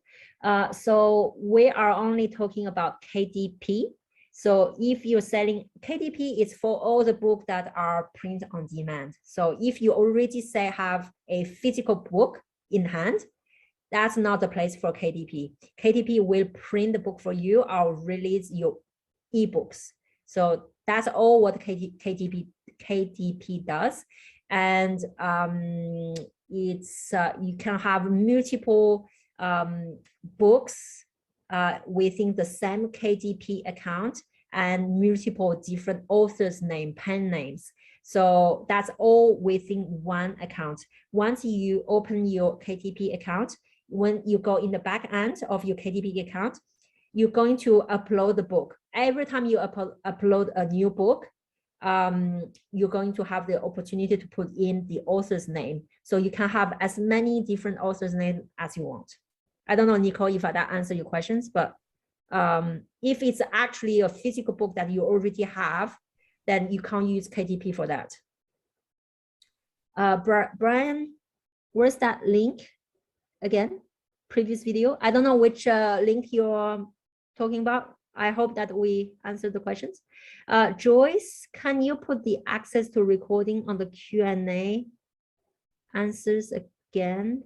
So we are only talking about KDP. So if you're selling, KDP is for all the books that are print on demand. So if you already say have a physical book in hand, that's not the place for KDP. KDP will print the book for you or release your ebooks. So that's all what KDP does. And it's you can have multiple books within the same KDP account and multiple different authors' name, pen names. So that's all within one account. Once you open your KDP account, when you go in the back end of your KDP account, you're going to upload the book. Every time you upload a new book, you're going to have the opportunity to put in the author's name. So you can have as many different authors' names as you want. I don't know, Nicole, if that answers your questions, but if it's actually a physical book that you already have, then you can't use KDP for that. Brian, where's that link again? Previous video. I don't know which link you're talking about. I hope that we answered the questions. Joyce, can you put the access to recording on the Q&A answers again?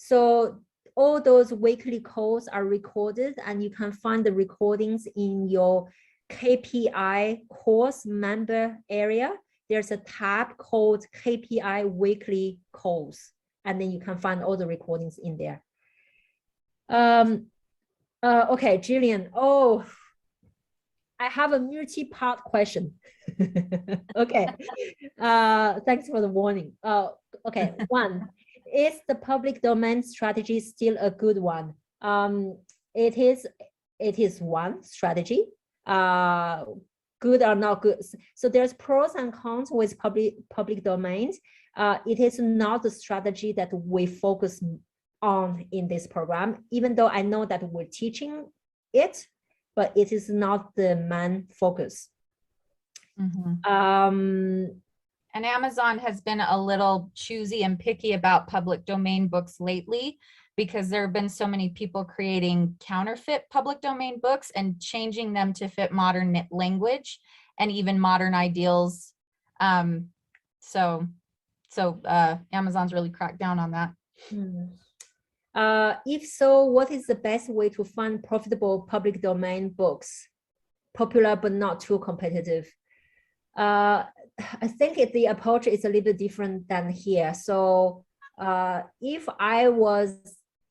So all those weekly calls are recorded, and you can find the recordings in your KPI course member area. There's a tab called KPI weekly calls, and then you can find all the recordings in there. Okay, Jillian. Oh, I have a multi-part question. Okay. Thanks for the warning. Okay, 1. Is the public domain strategy still a good one? It is one strategy. Good or not good. So there's pros and cons with public domains. It is not the strategy that we focus on in this program, even though I know that we're teaching it, but it is not the main focus. Mm-hmm. And Amazon has been a little choosy and picky about public domain books lately, because there have been so many people creating counterfeit public domain books and changing them to fit modern language and even modern ideals. So Amazon's really cracked down on that. If so, what is the best way to find profitable public domain books? Popular but not too competitive. I think the approach is a little bit different than here. So if I was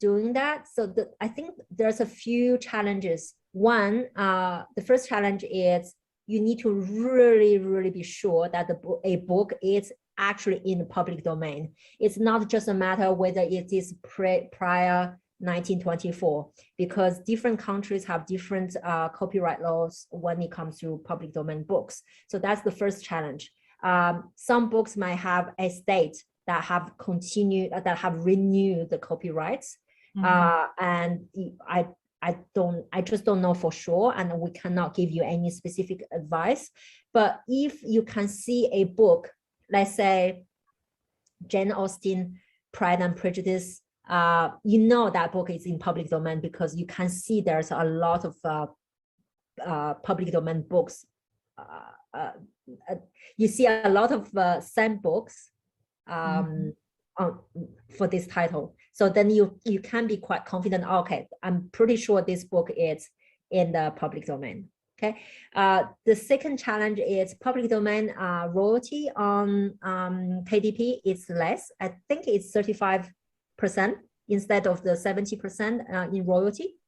doing that. So I think there's a few challenges. One, the first challenge is you need to really be sure that a book is actually in the public domain. It's not just a matter whether it is prior 1924, because different countries have different copyright laws when it comes to public domain books. So that's the first challenge. Some books might have a state that have renewed the copyrights. And I just don't know for sure, and we cannot give you any specific advice. But if you can see a book, let's say Jane Austen, Pride and Prejudice, you know that book is in public domain because you can see there's a lot of public domain books. You see a lot of same books for this title. So then you can be quite confident, okay, I'm pretty sure this book is in the public domain. Okay. The second challenge is public domain royalty on KDP is less. I think it's 35% instead of the 70% in royalty.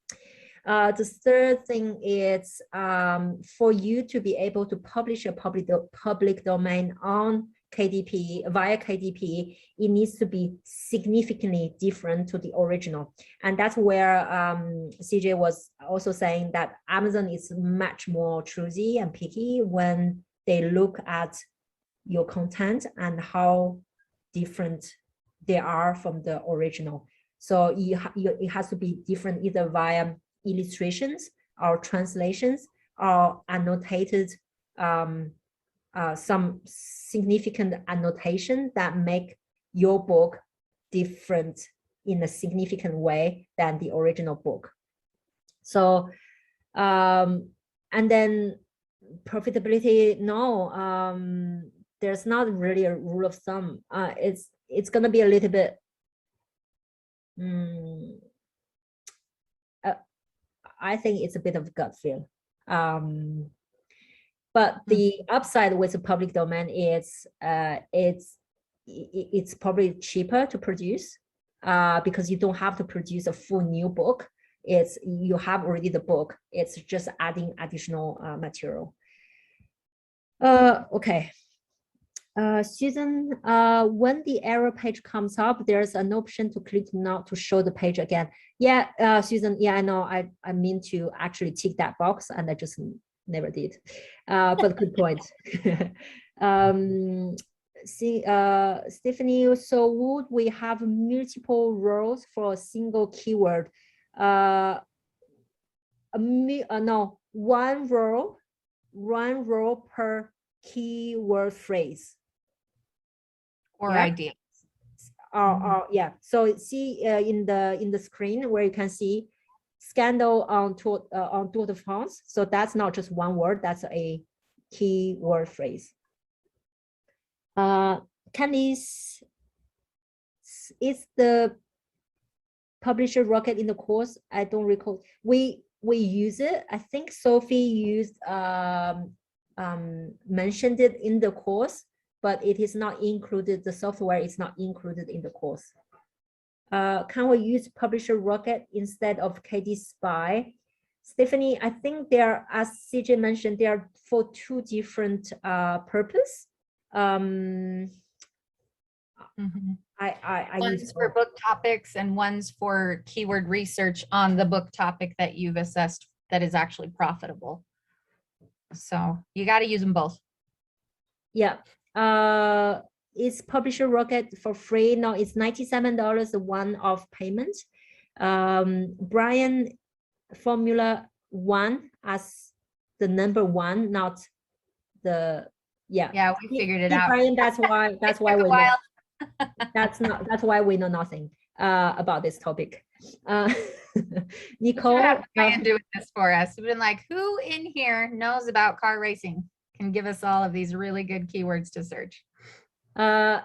The third thing is for you to be able to publish a public domain on KDP, via KDP, it needs to be significantly different to the original. And that's where CJ was also saying that Amazon is much more choosy and picky when they look at your content and how different they are from the original. So it has to be different either via illustrations or translations or annotated some significant annotation that make your book different in a significant way than the original book. So, and then profitability, no, there's not really a rule of thumb. It's going to be a little bit, I think it's a bit of gut feel. But the upside with the public domain is it's probably cheaper to produce because you don't have to produce a full new book. You have already the book. It's just adding additional material. Okay. Susan, when the error page comes up, there's an option to click not to show the page again. Yeah, Susan, yeah, I know. I mean to actually tick that box and I just never did, but good point. Stephanie, so would we have multiple rows for a single keyword? No, one row per keyword phrase or idea. Yeah. So see in the screen where you can see scandal on Tour de France. So that's not just one word, that's a keyword phrase. Candice, is the Publisher Rocket in the course? I don't recall. We use it. I think Sophie mentioned it in the course, but it is not included. The software is not included in the course. Can we use Publisher Rocket instead of KDSPY? Stephanie, I think as CJ mentioned, they are for two different purposes. One's for book topics and one's for keyword research on the book topic that you've assessed that is actually profitable. So you got to use them both. Yeah. Is Publisher Rocket for free? No, it's $97 a one-off payment. Brian, Formula 1 as the number one, not the Yeah, we figured it out. Brian, that's why we know. That's why we know nothing about this topic. Nicole, Brian doing this for us. We've been like, who in here knows about car racing? Can give us all of these really good keywords to search.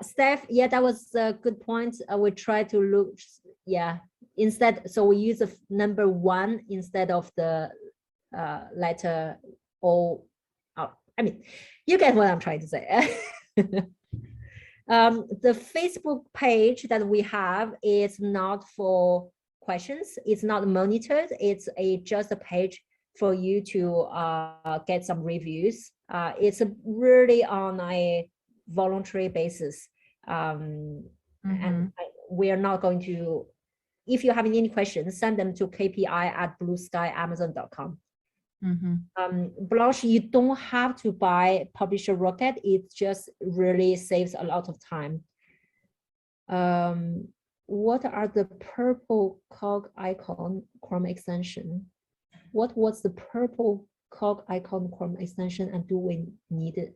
Steph, yeah, that was a good point. We try to look, instead, so we use the number one instead of the letter O. I mean, you get what I'm trying to say. The Facebook page that we have is not for questions. It's not monitored. It's just a page for you to get some reviews. It's really on a voluntary basis. And we are not going to, if you have any questions, send them to kpi@blueskyamazon.com. Blanche, you don't have to buy Publisher Rocket. It just really saves a lot of time. What are the purple cog icon Chrome extension? What was the purple cog icon Chrome extension, and do we need it?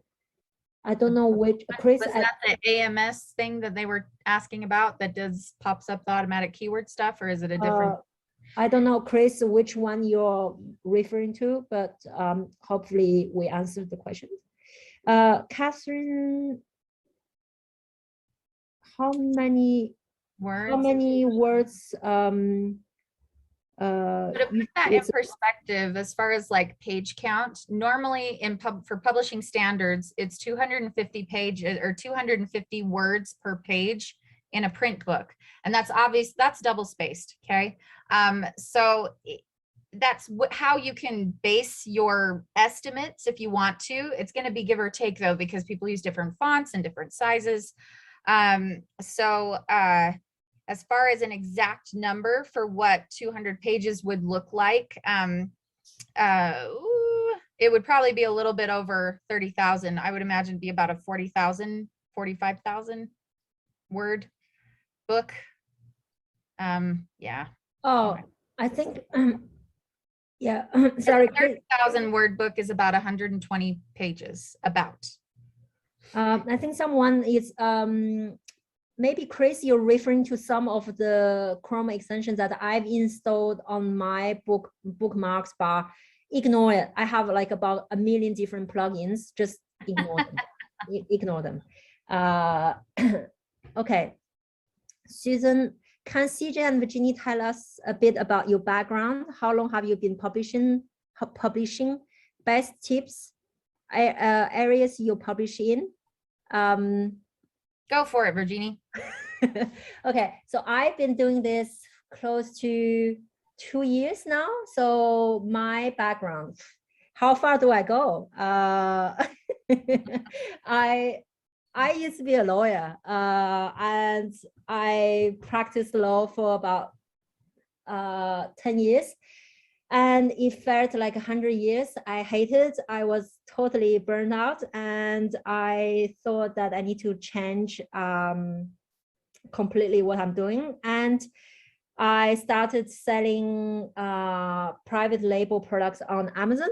I don't know which. Chris, was that the AMS thing that they were asking about that pops up the automatic keyword stuff, or is it a different? I don't know, Chris, which one you're referring to, but hopefully we answered the question. Catherine, how many words? To put that in perspective, as far as like page count, normally for publishing standards, it's 250 pages or 250 words per page in a print book, and that's obvious. That's double spaced. Okay, so that's how you can base your estimates if you want to. It's going to be give or take though, because people use different fonts and different sizes. As far as an exact number for what 200 pages would look like, it would probably be a little bit over 30,000. I would imagine be about a 40,000, 45,000 word book. Yeah. Oh, I think, yeah, sorry. 30,000 word book is about 120 pages, about. I think someone is, maybe Chris, you're referring to some of the Chrome extensions that I've installed on my bookmarks bar. Ignore it. I have like about 1 million different plugins. Just ignore them. Ignore them. Okay. Susan, can CJ and Virginie tell us a bit about your background? How long have you been publishing? Best tips, areas you publish in? Go for it, Virginie. Okay, so I've been doing this close to 2 years now. So my background, how far do I go? I used to be a lawyer, and I practiced law for about 10 years. And it felt like 100 years. I hated, I was totally burned out, and I thought that I need to change completely what I'm doing. And I started selling private label products on Amazon.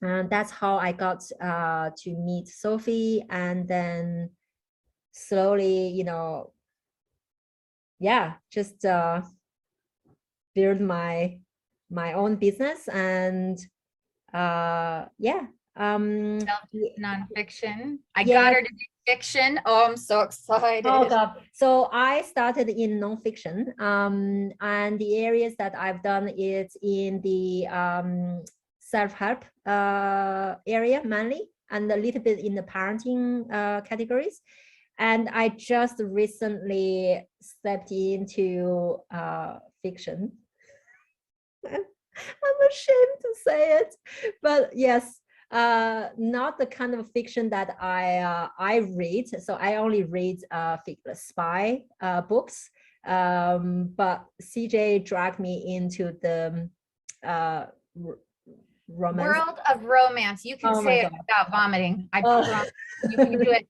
And that's how I got to meet Sophie, and then slowly, you know, yeah, just build my own business. And yeah, nonfiction. I got her to do fiction. Oh, I'm so excited. Oh God. So I started in nonfiction, and the areas that I've done is in the self-help area mainly, and a little bit in the parenting categories. And I just recently stepped into fiction. I'm ashamed to say it, but yes, not the kind of fiction that I read. So I only read spy books, but CJ dragged me into the romance. World of romance. You can say it without vomiting. I promise you can do it.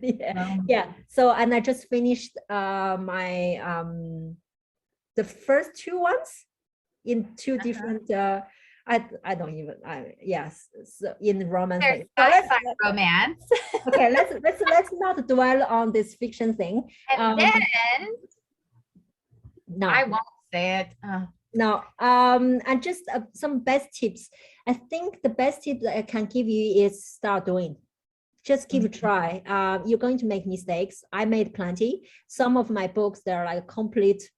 Yeah. Yeah. So, and I just finished my the first 2 ones in 2 different I don't even yes, so in romance. There's romance. Okay, let's not dwell on this fiction thing. And then no, I won't say it. No, and just some best tips. I think the best tip that I can give you is start doing. Just give it a try. You're going to make mistakes. I made plenty. Some of my books, they're like complete,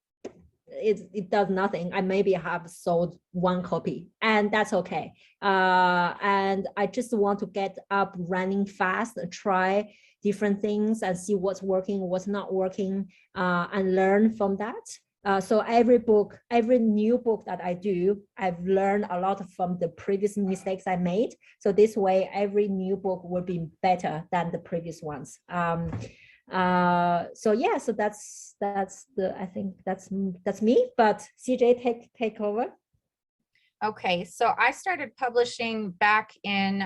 it does nothing. I maybe have sold 1 copy, and that's okay. And I just want to get up running fast, try different things and see what's working, what's not working, and learn from that. So every new book that I do, I've learned a lot from the previous mistakes I made. So this way, every new book will be better than the previous ones. So yeah, so that's I think that's me. But CJ, take over. Okay, so I started publishing back in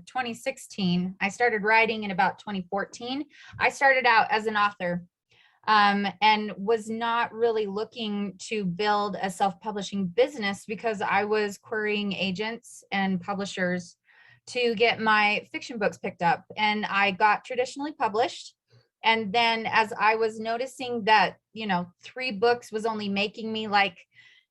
2016. I started writing in about 2014. I started out as an author and was not really looking to build a self-publishing business because I was querying agents and publishers to get my fiction books picked up. And I got traditionally published. And then as I was noticing that, 3 books was only making me like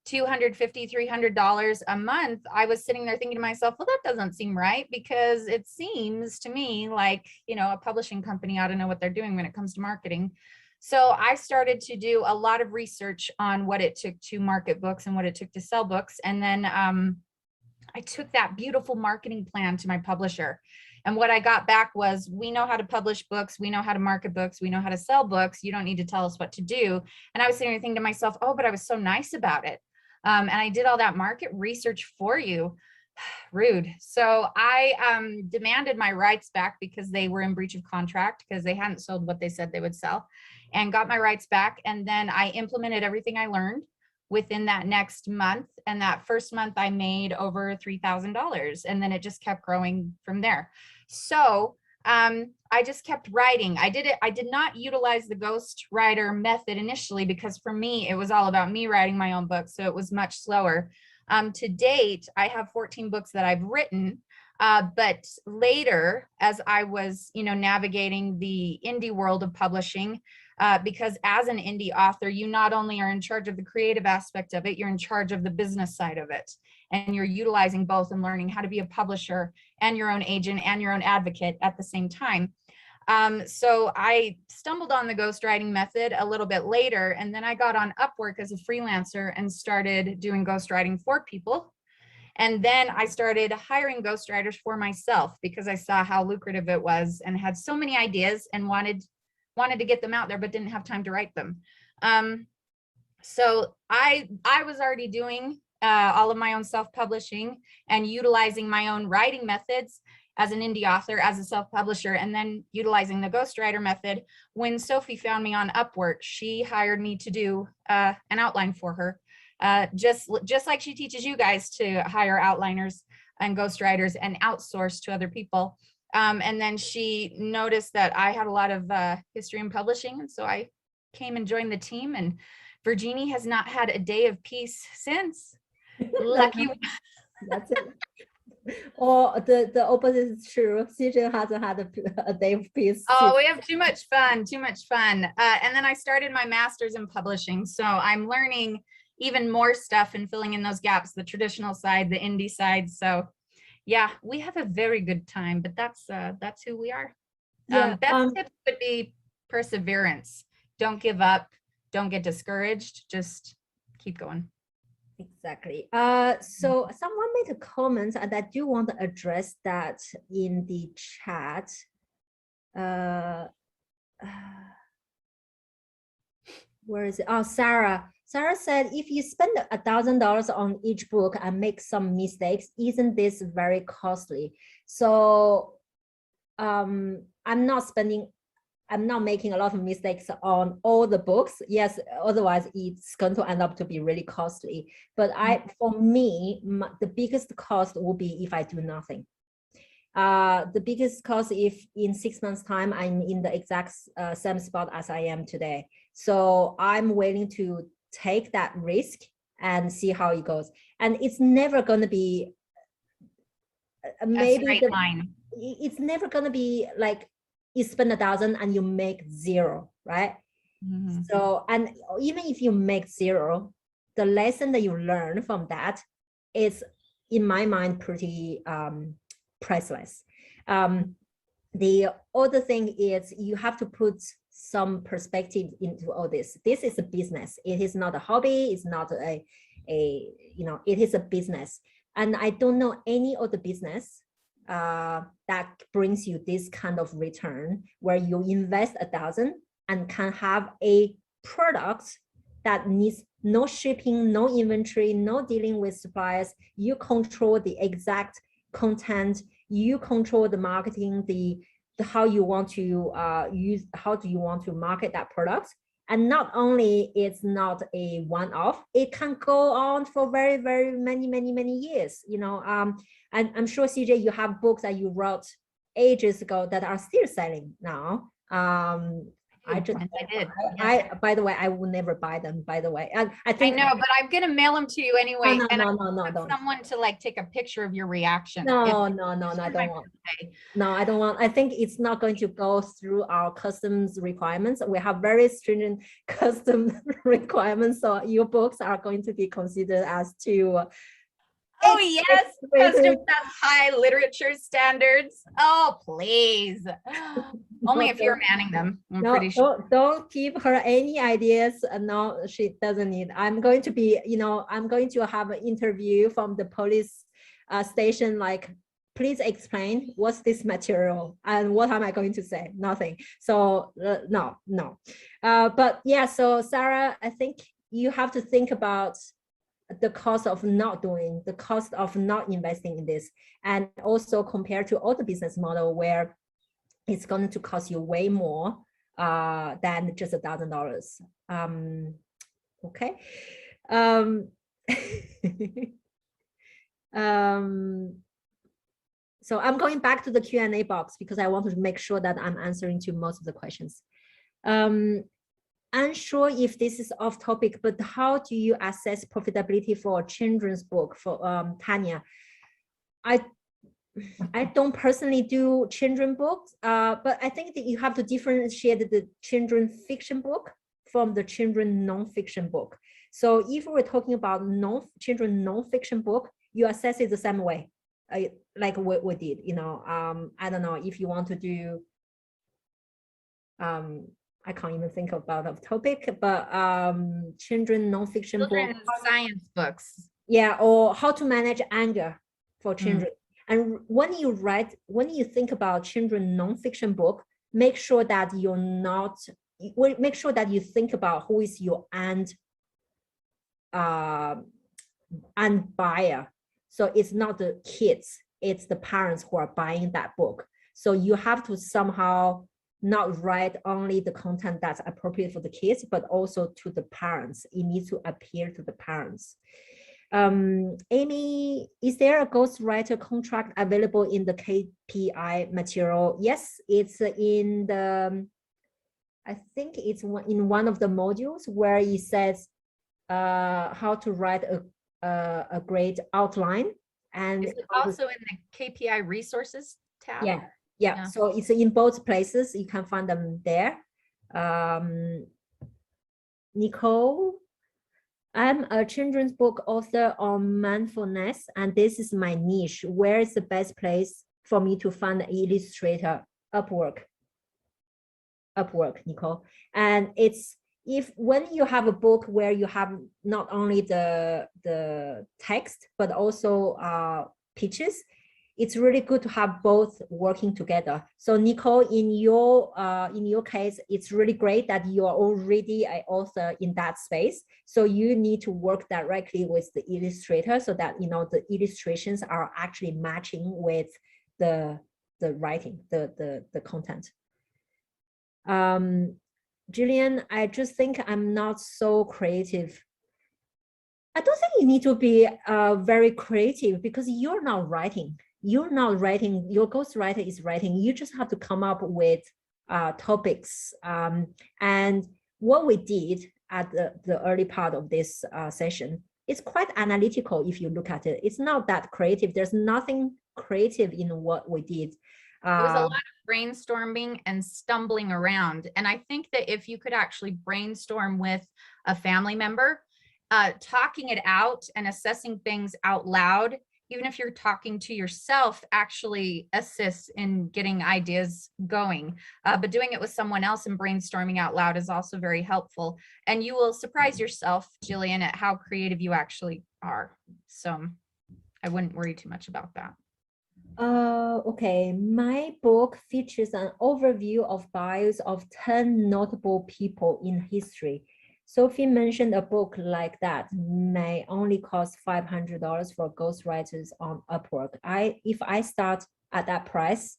$250, $300 a month, I was sitting there thinking to myself, well, that doesn't seem right, because it seems to me like, a publishing company ought to know what they're doing when it comes to marketing. So I started to do a lot of research on what it took to market books and what it took to sell books. And then I took that beautiful marketing plan to my publisher. And what I got back was, we know how to publish books. We know how to market books. We know how to sell books. You don't need to tell us what to do. And I was sitting there thinking to myself, oh, but I was so nice about it. And I did all that market research for you. Rude. So I demanded my rights back because they were in breach of contract, because they hadn't sold what they said they would sell, and got my rights back. And then I implemented everything I learned within that next month. And that first month I made over $3,000. And then it just kept growing from there. So I just kept writing. I did not utilize the ghostwriter method initially, because for me, it was all about me writing my own book. So it was much slower. To date, I have 14 books that I've written. But later, as I was, navigating the indie world of publishing, because as an indie author, you not only are in charge of the creative aspect of it, you're in charge of the business side of it. And you're utilizing both and learning how to be a publisher and your own agent and your own advocate at the same time. So I stumbled on the ghostwriting method a little bit later, and then I got on Upwork as a freelancer and started doing ghostwriting for people. And then I started hiring ghostwriters for myself because I saw how lucrative it was and had so many ideas and wanted to get them out there, but didn't have time to write them. So I was already doing all of my own self-publishing and utilizing my own writing methods as an indie author, as a self-publisher, and then utilizing the ghostwriter method. When Sophie found me on Upwork, she hired me to do an outline for her, just like she teaches you guys to hire outliners and ghostwriters and outsource to other people. And then she noticed that I had a lot of history in publishing, and so I came and joined the team. And Virginie has not had a day of peace since. Lucky. That's it. Or the opposite is true. CJ hasn't had a day of peace. Oh, we have too much fun. And then I started my master's in publishing. So I'm learning even more stuff and filling in those gaps, the traditional side, the indie side. So yeah, we have a very good time, but that's who we are. Yeah, best tip would be perseverance. Don't give up. Don't get discouraged. Just keep going. Exactly. So someone made a comment, and I do want to address that in the chat. Where is it? Oh, Sarah. Sarah said, if you spend $1,000 on each book and make some mistakes, isn't this very costly? So I'm not making a lot of mistakes on all the books. Yes, otherwise it's going to end up to be really costly. But for me, the biggest cost will be if I do nothing. The biggest cost if in 6 months' time, I'm in the exact same spot as I am today. So I'm willing to take that risk and see how it goes. And it's never going to be maybe it's never going to be like you spend $1,000 and you make zero, right? Mm-hmm. So, and even if you make zero, the lesson that you learn from that is, in my mind, pretty priceless. The other thing is you have to put some perspective into all this. This is a business. It is not a hobby. It's not it is a business. And I don't know any other business that brings you this kind of return where you invest $1,000 and can have a product that needs no shipping, no inventory, no dealing with suppliers. You control the exact content, you control the marketing, the how you want to how do you want to market that product. And not only it's not a one-off, it can go on for very, very many years, you know. And I'm sure, CJ, you have books that you wrote ages ago that are still selling now. I did. By the way, I will never buy them, by the way. And I think I know, but I'm gonna mail them to you anyway. No, and no, I don't. Someone to like take a picture of your reaction. No, I don't want. No, I don't want. I think it's not going to go through our customs requirements. We have very stringent custom requirements, so your books are going to be considered as too. Oh yes, custom has high literature standards. Oh please. Only if you're manning them. I'm pretty sure. Don't give her any ideas. No, she doesn't need. I'm going to be, you know, I'm going to have an interview from the police station, like, please explain what's this material and what am I going to say? Nothing. So no. But yeah, so Sarah, I think you have to think about the cost of not doing, the cost of not investing in this, and also compared to other business model where it's going to cost you way more than just $1,000. Okay. So I'm going back to the Q&A box because I want to make sure that I'm answering to most of the questions. Unsure if this is off topic, but how do you assess profitability for a children's book? For Tanya, I don't personally do children books, but I think that you have to differentiate the children fiction book from the children non-fiction book. So if we're talking about children non-fiction book, you assess it the same way, like we did. You know, I don't know if you want to do. I can't even think about a topic, but children non-fiction book, science books. Yeah, or how to manage anger for children. And when you think about children non-fiction book, make sure that make sure that you think about who is your end buyer. So it's not the kids, it's the parents who are buying that book. So you have to somehow not write only the content that's appropriate for the kids, but also to the parents. It needs to appeal to the parents. Amy, is there a ghostwriter contract available in the KPI material? Yes, it's in the, I think it's in one of the modules where it says how to write a great outline. And is it also in the KPI resources tab? Yeah. So it's in both places. You can find them there. Nicole, I'm a children's book author on mindfulness, and this is my niche. Where is the best place for me to find an illustrator? Upwork, Nicole. And it's when you have a book where you have not only the text but also pictures, it's really good to have both working together. So Nicole, in your case, it's really great that you are already an author in that space. So you need to work directly with the illustrator so that the illustrations are actually matching with the writing, the content. Jillian, I just think I'm not so creative. I don't think you need to be very creative because you're not writing. You're not writing, your ghostwriter is writing. You just have to come up with topics. And what we did at the early part of this session is quite analytical if you look at it. It's not that creative. There's nothing creative in what we did. It was a lot of brainstorming and stumbling around. And I think that if you could actually brainstorm with a family member, talking it out and assessing things out loud, even if you're talking to yourself, actually assists in getting ideas going. But doing it with someone else and brainstorming out loud is also very helpful. And you will surprise yourself, Jillian, at how creative you actually are. So I wouldn't worry too much about that. Okay, my book features an overview of bios of 10 notable people in history. Sophie mentioned a book like that may only cost $500 for ghostwriters on Upwork. If I start at that price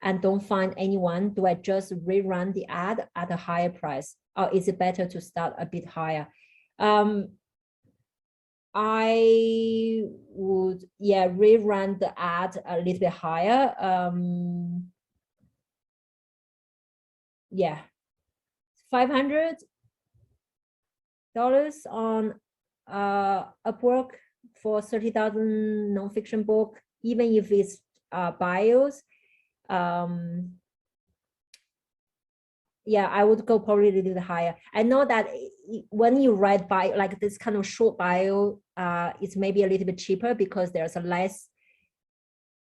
and don't find anyone, do I just rerun the ad at a higher price? Or is it better to start a bit higher? I would, yeah, rerun the ad a little bit higher. Yeah, $500 on Upwork for 30,000 nonfiction book, even if it's bios. Yeah, I would go probably a little bit higher. I know that when you write bio, like this kind of short bio, it's maybe a little bit cheaper because there's a less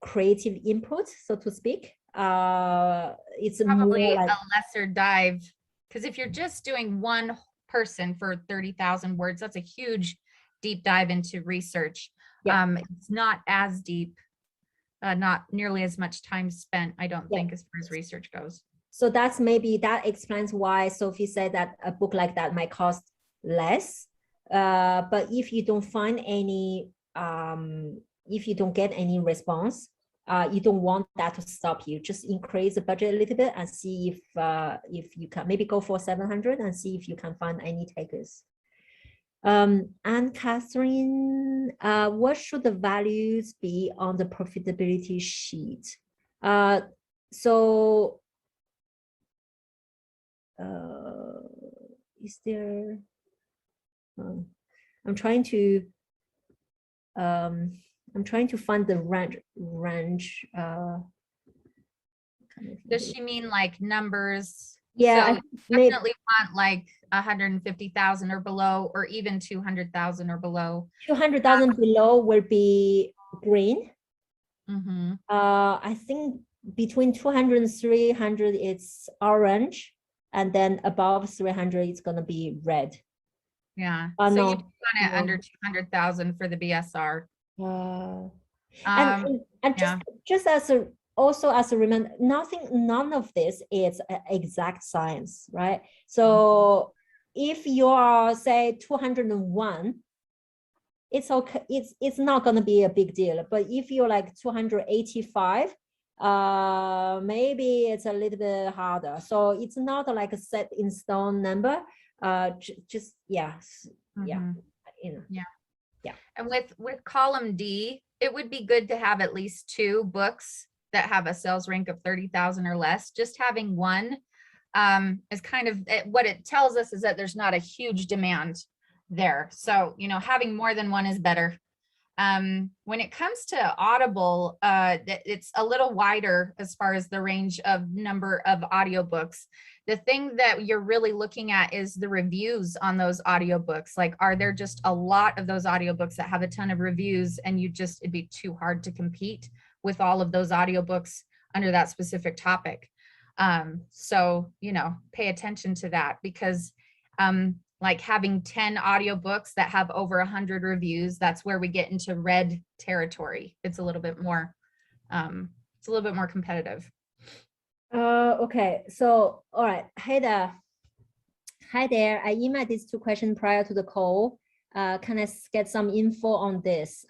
creative input, so to speak. It's Probably more like a lesser dive, because if you're just doing one person for 30,000 words, that's a huge deep dive into research. Yeah. It's not as deep, not nearly as much time spent, I don't Yeah. think, as far as research goes. So that's maybe that explains why Sophie said that a book like that might cost less. But if you don't find any, if you don't get any response, you don't want that to stop you. Just increase the budget a little bit and see if you can maybe go for 700 and see if you can find any takers. And Catherine, what should the values be on the profitability sheet? So is there, I'm trying to find the range. Does she mean like numbers? Yeah, so definitely want like 150,000 or below, or even 200,000 or below. 200,000 below will be green. Mm-hmm. I think between 200 and 300 it's orange, and then above 300 it's gonna be red. Yeah. So So no, you want it under 200,000 for the BSR. and yeah. just as a also as a reminder, none of this is exact science, right? So if you are say 201, it's okay, it's not going to be a big deal. But if you're like 285, maybe it's a little bit harder. So it's not like a set in stone number. Just yeah, yeah, you know. Yeah. And with column D, it would be good to have at least 2 books that have a sales rank of 30,000 or less. Just having one is kind of what it tells us, is that there's not a huge demand there. So, you know, having more than one is better. When it comes to Audible, it's a little wider as far as the range of number of audiobooks. The thing that you're really looking at is the reviews on those audiobooks. Like, are there just a lot of those audiobooks that have a ton of reviews, and it'd be too hard to compete with all of those audiobooks under that specific topic. So, you know, pay attention to that, because like having 10 audiobooks that have over 100 reviews, that's where we get into red territory. It's a little bit more competitive. Okay, so all right, hi there. I emailed these 2 questions prior to the call. Can I get some info on this?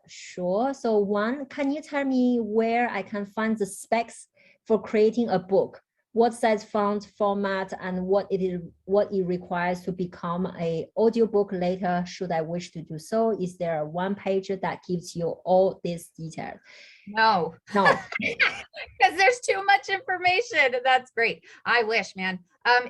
Sure. So one, can you tell me where I can find the specs for creating a book? What size font, format, and what it requires to become an audiobook later, should I wish to do so? Is there a one page that gives you all these details? No, because there's too much information. That's great. I wish, man.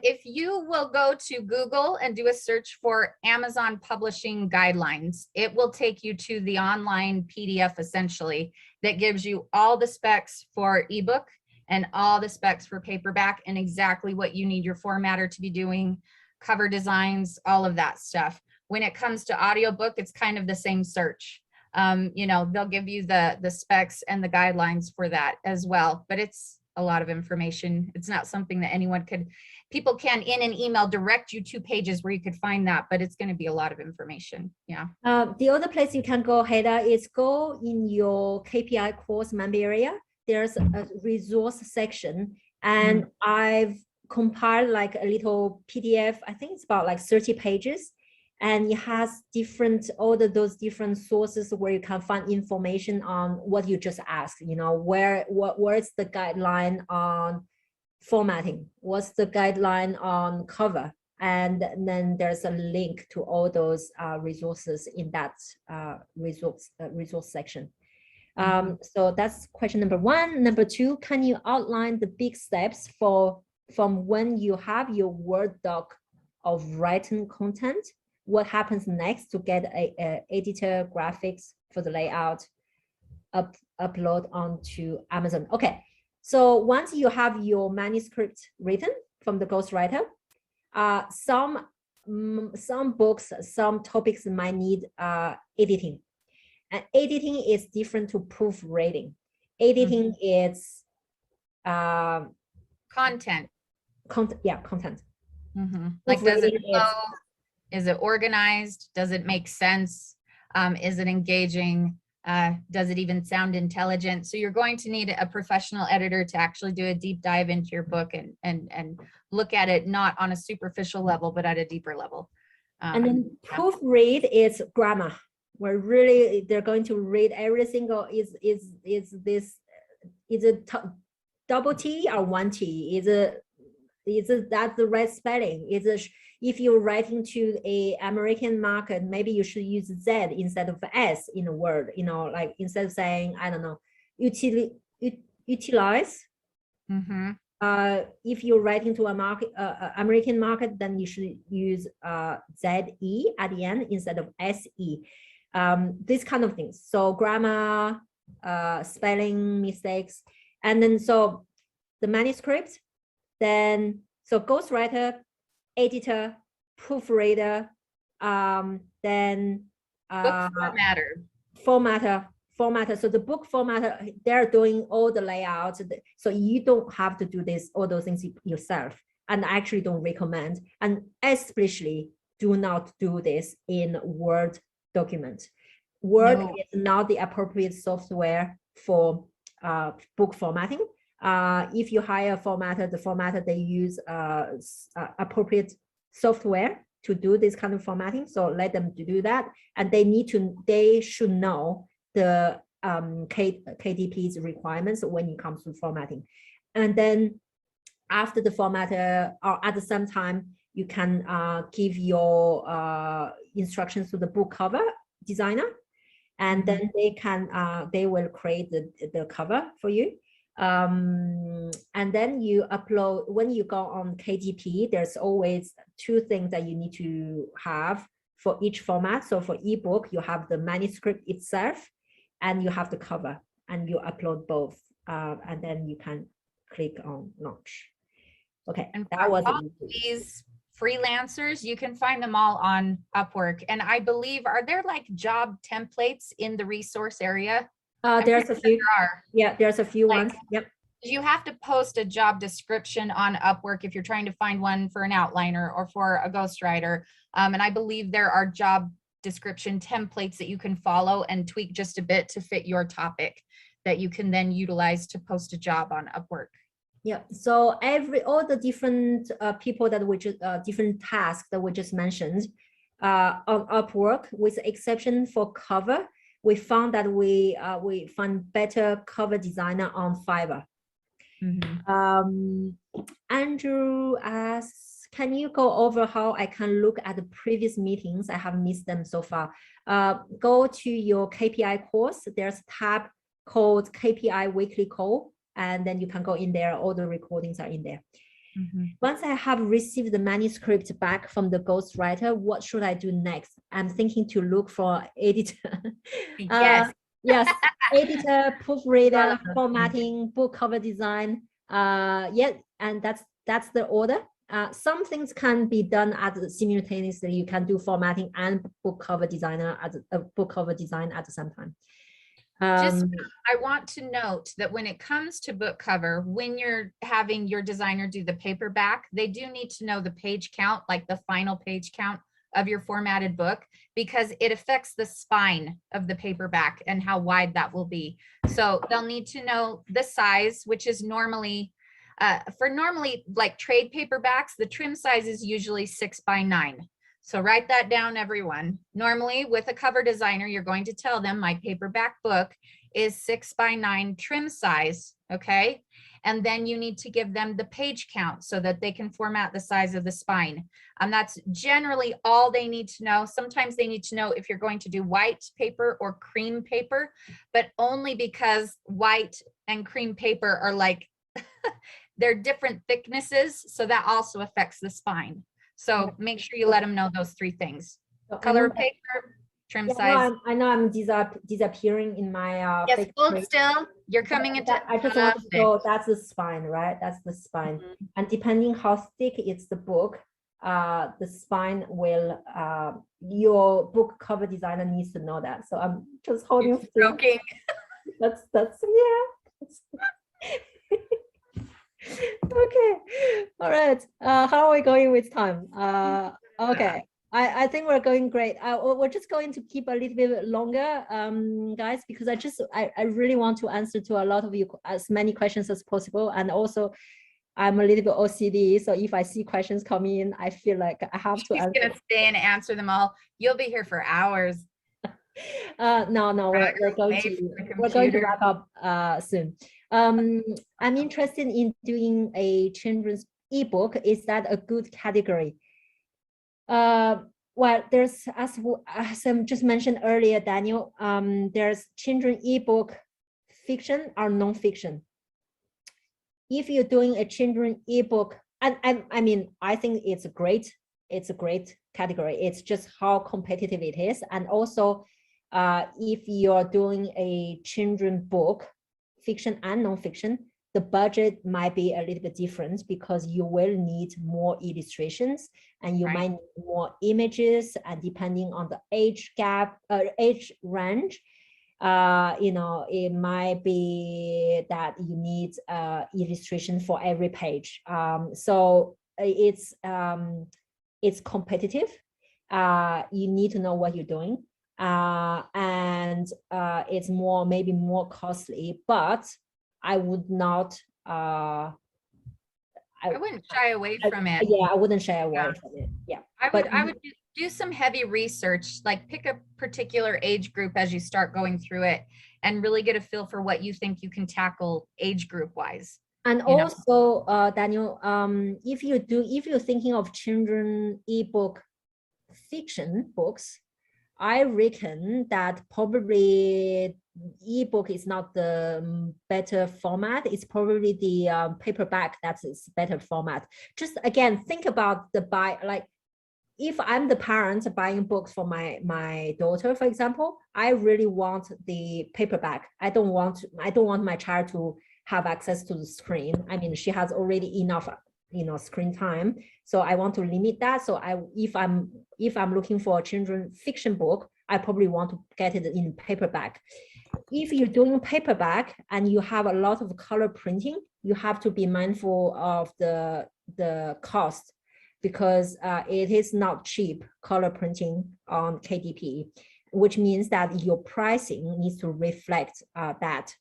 If you will go to Google and do a search for Amazon publishing guidelines, it will take you to the online PDF essentially that gives you all the specs for ebook and all the specs for paperback, and exactly what you need your formatter to be doing, cover designs, all of that stuff. When it comes to audiobook, it's kind of the same search. You know, they'll give you the specs and the guidelines for that as well, but it's a lot of information. It's not something that people can in an email direct you to pages where you could find that, but it's going to be a lot of information. Yeah. The other place you can go, Heather, is go in your KPI course member area. There's a resource section, and I've compile like a little PDF. I think it's about like 30 pages. And it has those different sources where you can find information on what you just asked, you know, where's the guideline on formatting, what's the guideline on cover, and then there's a link to all those resources in that resource section. So that's question number one. Number two, can you outline the big steps from when you have your Word doc of written content? What happens next to get a editor, graphics for the layout, upload onto Amazon? Okay, so once you have your manuscript written from the ghostwriter, some books, some topics might need editing. And editing is different to proofreading. Editing is content. Content. Like, does it flow? Is it organized? Does it make sense? Is it engaging? Does it even sound intelligent? So you're going to need a professional editor to actually do a deep dive into your book and look at it not on a superficial level, but at a deeper level. And then proofread is grammar, where really they're going to read every single is it double T or one T? Is it that the right spelling? Is it, if you're writing to a American market, maybe you should use Z instead of S in a word, you know, like instead of saying, I don't know, utilize. If you're writing to a market, American market, then you should use ZE at the end instead of SE. These kind of things. So grammar, spelling mistakes, and then so the manuscript, then so ghostwriter, editor, proofreader, then book formatter. So the book formatter, they're doing all the layouts. So you don't have to do all those things yourself. And I actually don't recommend, and especially do not do this in Word document. Word is not the appropriate software for book formatting. If you hire a formatter, the formatter, they use appropriate software to do this kind of formatting. So let them do that. And they should know the KDP's requirements when it comes to formatting. And then after the formatter, or at the same time, you can give your instructions to the book cover designer, and then they will create the cover for you. And then you upload, when you go on KDP, there's always two things that you need to have for each format. So for ebook, you have the manuscript itself and you have the cover, and you upload both, and then you can click on launch. Okay, and that was all these freelancers, you can find them all on Upwork. And I believe, are there like job templates in the resource area? There's a few. Yeah, there's a few ones. Yep. You have to post a job description on Upwork if you're trying to find one for an outliner or for a ghostwriter. And I believe there are job description templates that you can follow and tweak just a bit to fit your topic that you can then utilize to post a job on Upwork. Yeah, so all the different people that we just different tasks that we just mentioned on Upwork, with the exception for cover, we found that we find better cover designer on Fiverr. Andrew asks, can you go over how I can look at the previous meetings? I have missed them so far. Go to your KPI course. There's a tab called KPI Weekly Call, and then you can go in there. All the recordings are in there. Once I have received the manuscript back from the ghostwriter, what should I do next? I'm thinking to look for editor. Yes. Yes, editor, proofreader, formatting, book cover design. Yeah, and that's the order. Some things can be done simultaneously. You can do formatting and book cover design at the same time. I want to note that when it comes to book cover, when you're having your designer do the paperback, they do need to know the page count, like the final page count of your formatted book, because it affects the spine of the paperback and how wide that will be. So they'll need to know the size, which is normally For normally like trade paperbacks, the trim size is usually 6x9. So write that down, everyone. Normally with a cover designer, you're going to tell them my paperback book is 6x9 trim size, okay? And then you need to give them the page count so that they can format the size of the spine. And that's generally all they need to know. Sometimes they need to know if you're going to do white paper or cream paper, but only because white and cream paper are like, they're different thicknesses. So that also affects the spine. So make sure you let them know those three things. So Color of paper, trim size. I know I'm disappearing in my Yes, hold still. You're coming into I just want to go, that's the spine, right? That's the spine. And depending how thick it's the book, the spine will, your book cover designer needs to know that. So I'm just holding still. Joking. That's yeah. Okay, all right. How are we going with time? Okay, I think we're going great. We're just going to keep a little bit longer, guys, because I really want to answer to a lot of you, as many questions as possible. And also I'm a little bit OCD, so if I see questions coming in, I feel like I have to answer. She's gonna stay and answer them all. You'll be here for hours. No, we're going to wrap up soon. I'm interested in doing a children's ebook. Is that a good category? Well, there's, as I just mentioned earlier, Daniel, there's children ebook fiction or non-fiction. If you're doing a children ebook, and I mean, I think it's a great category. It's just how competitive it is. And also, if you're doing a children book, fiction and non-fiction, the budget might be a little bit different because you will need more illustrations and you might need more images, and depending on the age gap, age range, you know, it might be that you need illustration for every page. So it's competitive. You need to know what you're doing. And it's maybe more costly, but I would not, I wouldn't shy away from it. Yeah, I wouldn't shy away from it. Yeah. I would do some heavy research, like pick a particular age group as you start going through it and really get a feel for what you think you can tackle age group wise. And also, Daniel, if you're thinking of children ebook fiction books, I reckon that probably ebook is not the better format. It's probably the paperback that's better format. Just again, think about like if I'm the parent buying books for my daughter, for example, I really want the paperback. I don't want my child to have access to the screen. I mean, she has already enough, you know, screen time. So I want to limit that. So if I'm looking for a children fiction book, I probably want to get it in paperback. If you're doing paperback and you have a lot of color printing, you have to be mindful of the cost, because it is not cheap color printing on KDP, which means that your pricing needs to reflect that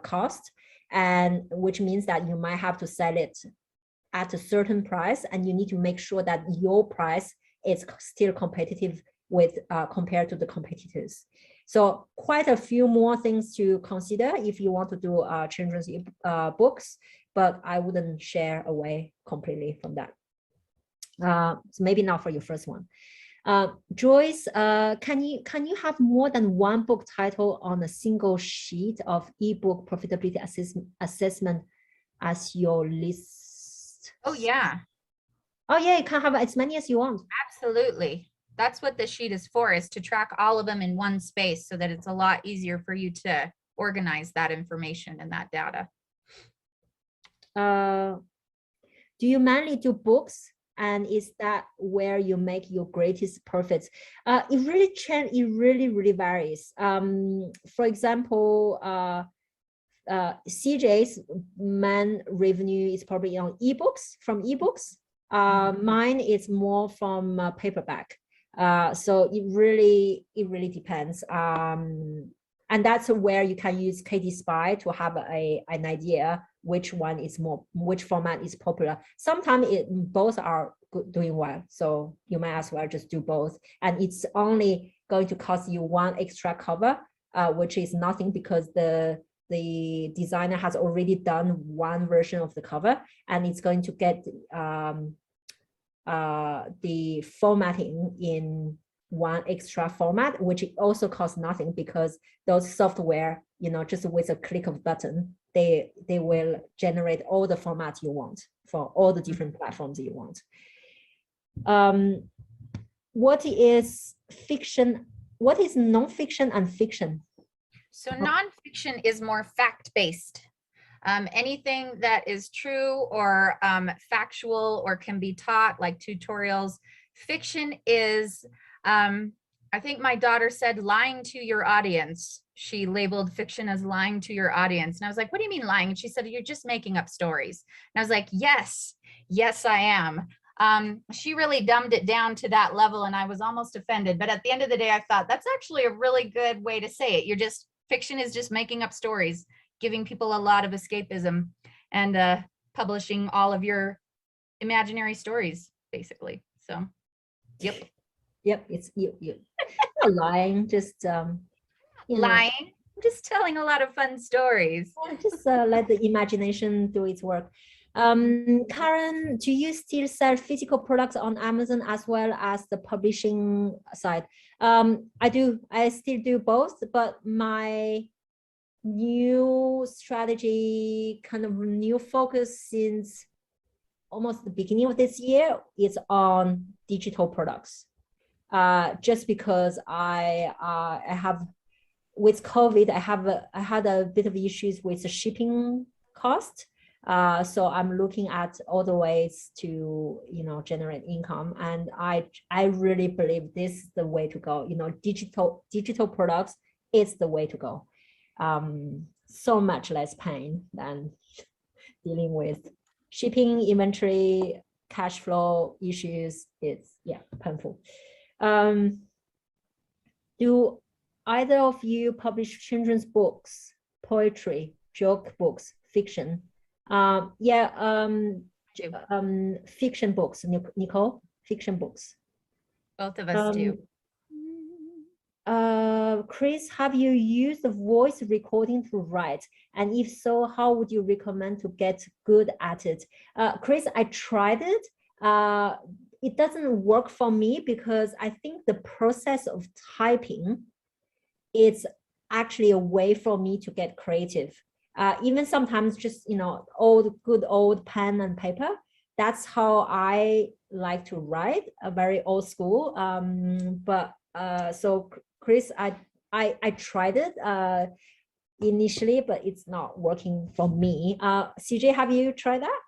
cost, and which means that you might have to sell it at a certain price, and you need to make sure that your price is still competitive with compared to the competitors. So quite a few more things to consider if you want to do children's books, but I wouldn't share away completely from that. So maybe not for your first one. Joyce, can you have more than one book title on a single sheet of ebook profitability assessment as your list? Oh yeah. Oh yeah, you can have as many as you want. Absolutely. That's what the sheet is for, is to track all of them in one space so that it's a lot easier for you to organize that information and that data. Do you mainly do books? And is that where you make your greatest profits? It really varies. For example, CJ's main revenue is probably on ebooks, from ebooks. Mine is more from paperback. So it really depends. And that's where you can use KDSPY to have an idea which format is popular. Sometimes both are doing well, so you might as well just do both. And it's only going to cost you one extra cover, which is nothing because the designer has already done one version of the cover, and it's going to get the formatting in one extra format, which also costs nothing because those software, just with a click of button, they will generate all the formats you want for all the different platforms you want. What is fiction? What is nonfiction and fiction? So nonfiction is more fact-based. Anything that is true or factual or can be taught, like tutorials. Fiction is, I think my daughter said, lying to your audience. She labeled fiction as lying to your audience. And I was like, what do you mean lying? And she said, you're just making up stories. And I was like, yes, I am. She really dumbed it down to that level and I was almost offended. But at the end of the day, I thought that's actually a really good way to say it. Fiction is just making up stories, giving people a lot of escapism and publishing all of your imaginary stories, basically. So, yep. It's you. Not lying, just lying. I'm just telling a lot of fun stories. Just let the imagination do its work. Karen, do you still sell physical products on Amazon as well as the publishing side? I do. I still do both, but my new strategy, kind of new focus since almost the beginning of this year is on digital products. Just because I have, with COVID, I had a bit of issues with the shipping cost. So I'm looking at other ways to, generate income. And I really believe this is the way to go. Digital products is the way to go. So much less pain than dealing with shipping, inventory, cash flow issues. It's painful. Do either of you publish children's books, poetry, joke books, fiction? Fiction books, Nicole, fiction books. Both of us do. Chris, have you used the voice recording to write? And if so, how would you recommend to get good at it? Chris, I tried it. It doesn't work for me because I think the process of typing is actually a way for me to get creative. Even sometimes just, good old pen and paper. That's how I like to write, a very old school. So Chris, I tried it initially, but it's not working for me. CJ, have you tried that?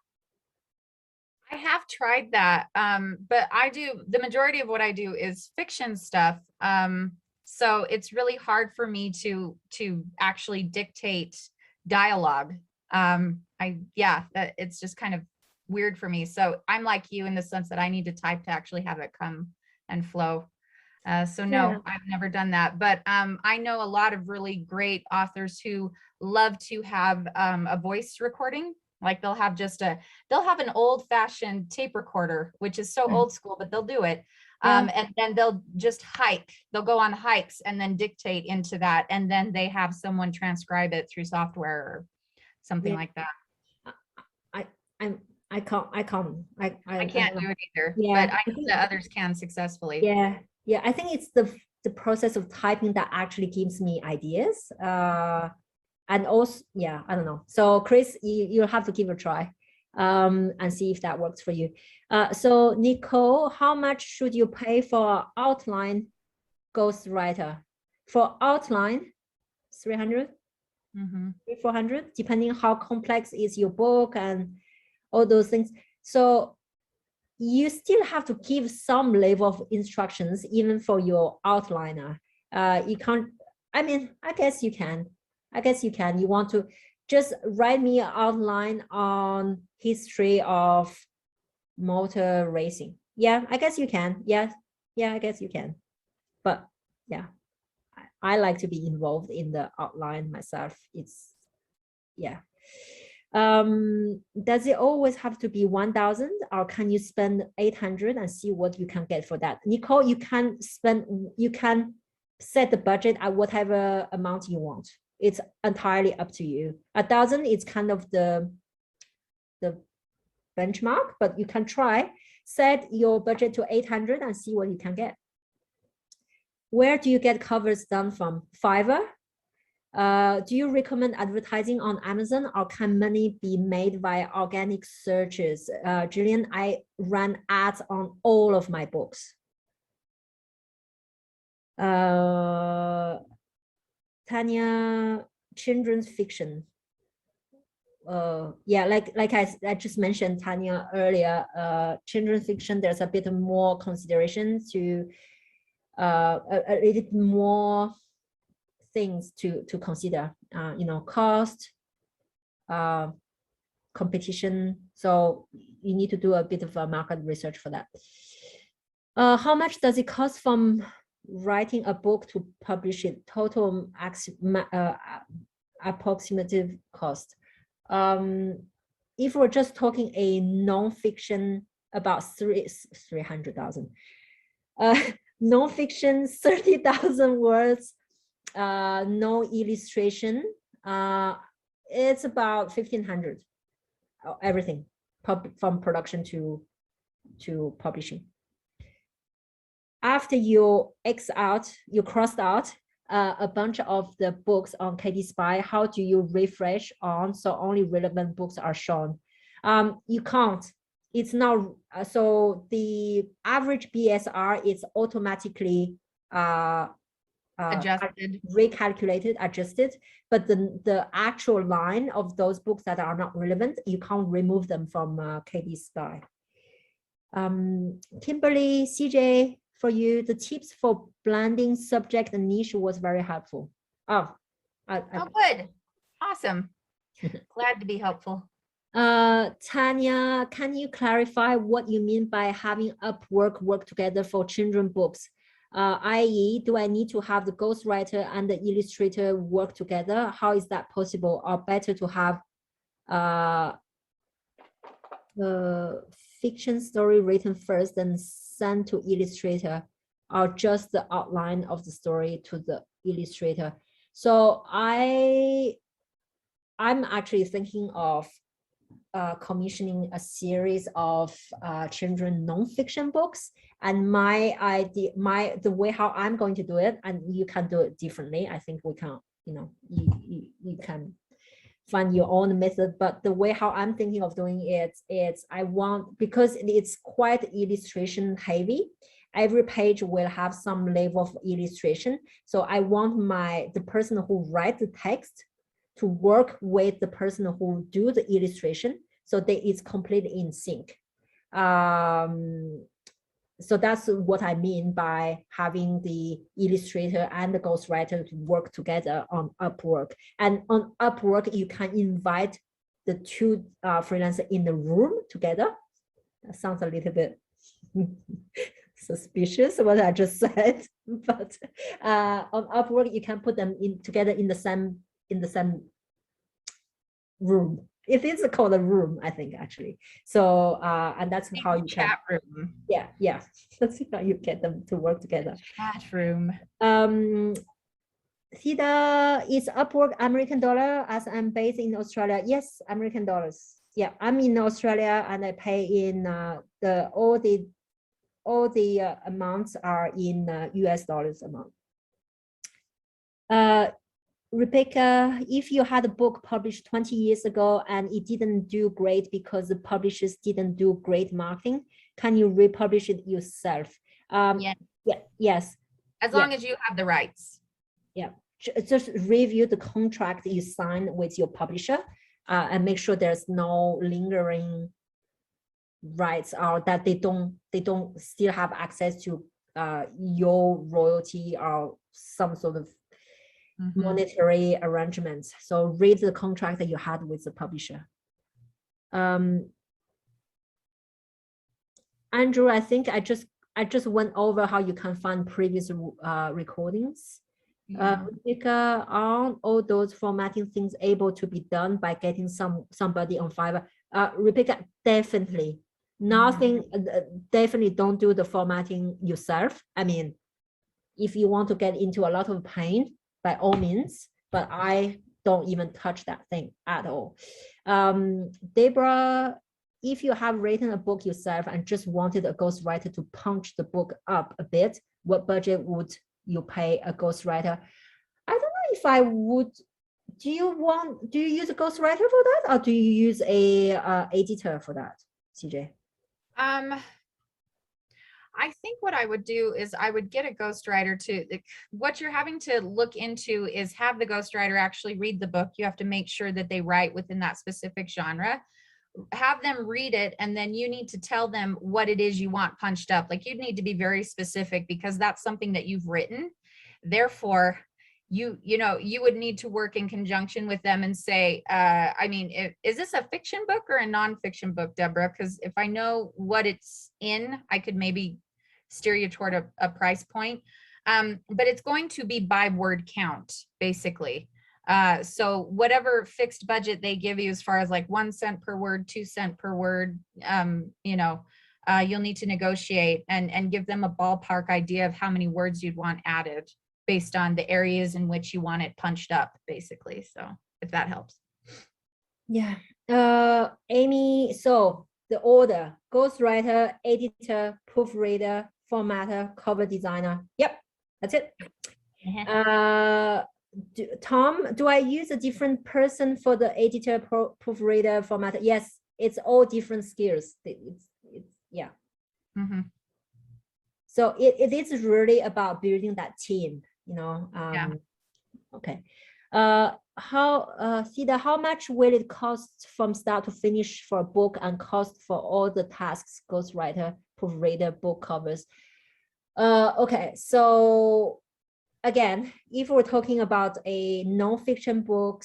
I have tried that, but the majority of what I do is fiction stuff. So it's really hard for me to actually dictate dialogue. It's just kind of weird for me. So I'm like you in the sense that I need to type to actually have it come and flow. So no, I've never done that, but I know a lot of really great authors who love to have a voice recording. Like they'll have an old-fashioned tape recorder, which is so old school, but they'll do it. And then they'll just they'll go on hikes and then dictate into that. And then they have someone transcribe it through software or something like that. I can't do it either, but I know that others can successfully. Yeah, I think it's the process of typing that actually gives me ideas. And also, I don't know. So Chris, you'll have to give it a try and see if that works for you. So Nicole, how much should you pay for outline ghostwriter? For outline, 300, 400, depending how complex is your book and all those things. So you still have to give some level of instructions even for your outliner. You can't, I guess you can. You want to just write me an outline on history of motor racing. Yeah, I guess you can. Yeah, I guess you can. But yeah. I like to be involved in the outline myself. It's, yeah. Does it always have to be 1,000, or can you spend 800 and see what you can get for that? Nicole, you can set the budget at whatever amount you want. It's entirely up to you. 1,000 is kind of the benchmark, but you can try set your budget to 800 and see what you can get. Where do you get covers done from? Fiverr? Do you recommend advertising on Amazon, or can money be made via organic searches? Jillian, I run ads on all of my books. Tanya, children's fiction. Yeah, like I just mentioned, Tanya, earlier, children's fiction, there's a bit more consideration to a little more things to consider, you know, cost, competition. So you need to do a bit of a market research for that. How much does it cost from writing a book to publish it? Total approximative cost. If we're just talking a non-fiction, about 300,000. Non-fiction, 30,000 words, no illustration, it's about 1,500, everything from production to publishing. After you crossed out a bunch of the books on KDSPY, how do you refresh on so only relevant books are shown? You can't. It's not. So the average BSR is automatically adjusted, recalculated, adjusted, but the actual line of those books that are not relevant, you can't remove them from KDSPY. Kimberly, CJ, for you, the tips for blending subject and niche was very helpful. Oh, good, awesome. Glad to be helpful. Tanya, can you clarify what you mean by having Upwork work together for children books? I.e., do I need to have the ghostwriter and the illustrator work together? How is that possible? Or better to have the fiction story written first and sent to illustrator, or just the outline of the story to the illustrator? So I'm actually thinking of commissioning a series of children non-fiction books, and the way how I'm going to do it, and you can do it differently. I think we can, you know, you can find your own method, but the way how I'm thinking of doing it is I want, because it's quite illustration heavy, every page will have some level of illustration. So I want the person who writes the text to work with the person who do the illustration, so that it's completely in sync. So that's what I mean by having the illustrator and the ghostwriter to work together on Upwork. And on Upwork, you can invite the two freelancers in the room together. That sounds a little bit suspicious what I just said, but on Upwork, you can put them together in the same room. It is called a room, I think, actually. So and that's how you chat room. Yeah, that's how you get them to work together. Chat room. Theda, is Upwork American dollar as I'm based in Australia? Yes, American dollars. Yeah, I'm in Australia and I pay in all the amounts are in US dollars amount. Rebecca, if you had a book published 20 years ago and it didn't do great because the publishers didn't do great marketing, can you republish it yourself? Yes. As long as you have the rights. Yeah, just review the contract you sign with your publisher and make sure there's no lingering rights, or that they don't still have access to your royalty or some sort of monetary arrangements. So read the contract that you had with the publisher. Andrew, I think I just went over how you can find previous recordings. Yeah. Rebecca, aren't all those formatting things able to be done by getting somebody on Fiverr? Rebecca, definitely. Nothing, definitely don't do the formatting yourself. I mean, if you want to get into a lot of pain, by all means, but I don't even touch that thing at all. Deborah, if you have written a book yourself and just wanted a ghostwriter to punch the book up a bit, what budget would you pay a ghostwriter? I don't know if I would. Do you use a ghostwriter for that, or do you use a editor for that, CJ? I think what I would do is I would get a ghostwriter to, what you're having to look into is have the ghostwriter actually read the book. You have to make sure that they write within that specific genre. Have them read it, and then you need to tell them what it is you want punched up. Like, you need to be very specific because that's something that you've written. Therefore, you would need to work in conjunction with them and say, I mean, is this a fiction book or a nonfiction book, Deborah? Because if I know what it's in, I could maybe steer you toward a price point. But it's going to be by word count, basically. So whatever fixed budget they give you as far as like 1 cent per word, 2 cent per word, you'll need to negotiate and give them a ballpark idea of how many words you'd want added based on the areas in which you want it punched up, basically. So if that helps. Yeah. Amy, so the order: ghostwriter, editor, proofreader, formatter, cover designer. Yep, that's it. Tom, do I use a different person for the editor, proofreader, formatter? Yes, it's all different skills. It's yeah. So it is really about building that team, Yeah. Okay. Cedar, how much will it cost from start to finish for a book, and cost for all the tasks, ghostwriter, proofreader, book covers? Okay, so again, if we're talking about a non-fiction book,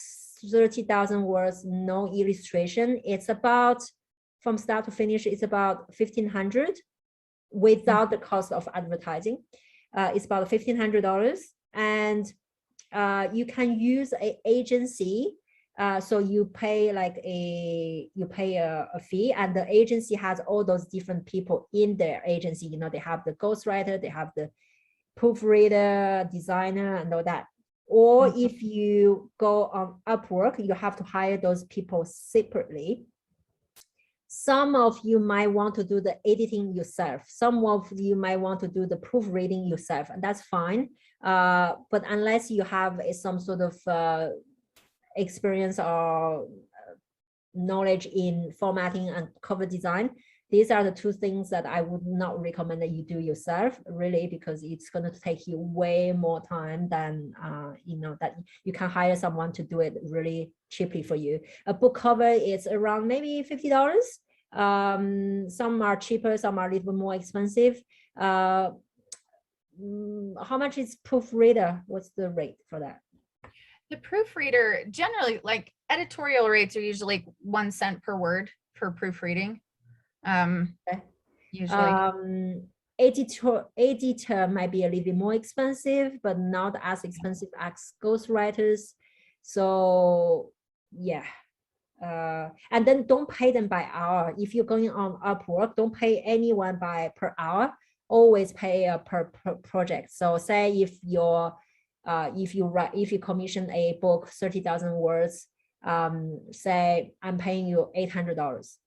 30,000 words, no illustration, it's about, from start to finish, it's about 1,500 without the cost of advertising. It's about $1,500, and you can use an agency. So you pay a fee, and the agency has all those different people in their agency. They have the ghostwriter, they have the proofreader, designer, and all that. Or if you go on Upwork, you have to hire those people separately. Some of you might want to do the editing yourself. Some of you might want to do the proofreading yourself, and that's fine. But unless you have some sort of experience or knowledge in formatting and cover design, these are the two things that I would not recommend that you do yourself, really, because it's going to take you way more time than that you can hire someone to do it really cheaply for you. A book cover is around maybe $50. Some are cheaper, some are a little bit more expensive. How much is proofreader? What's the rate for that? The proofreader, generally, like, editorial rates are usually 1 cent per word for proofreading. Okay. Usually. Editor might be a little bit more expensive, but not as expensive as ghostwriters. So yeah. And then don't pay them by hour. If you're going on Upwork, don't pay anyone per hour. Always pay per project. So say if you commission a book 30,000 words, say I'm paying you $800.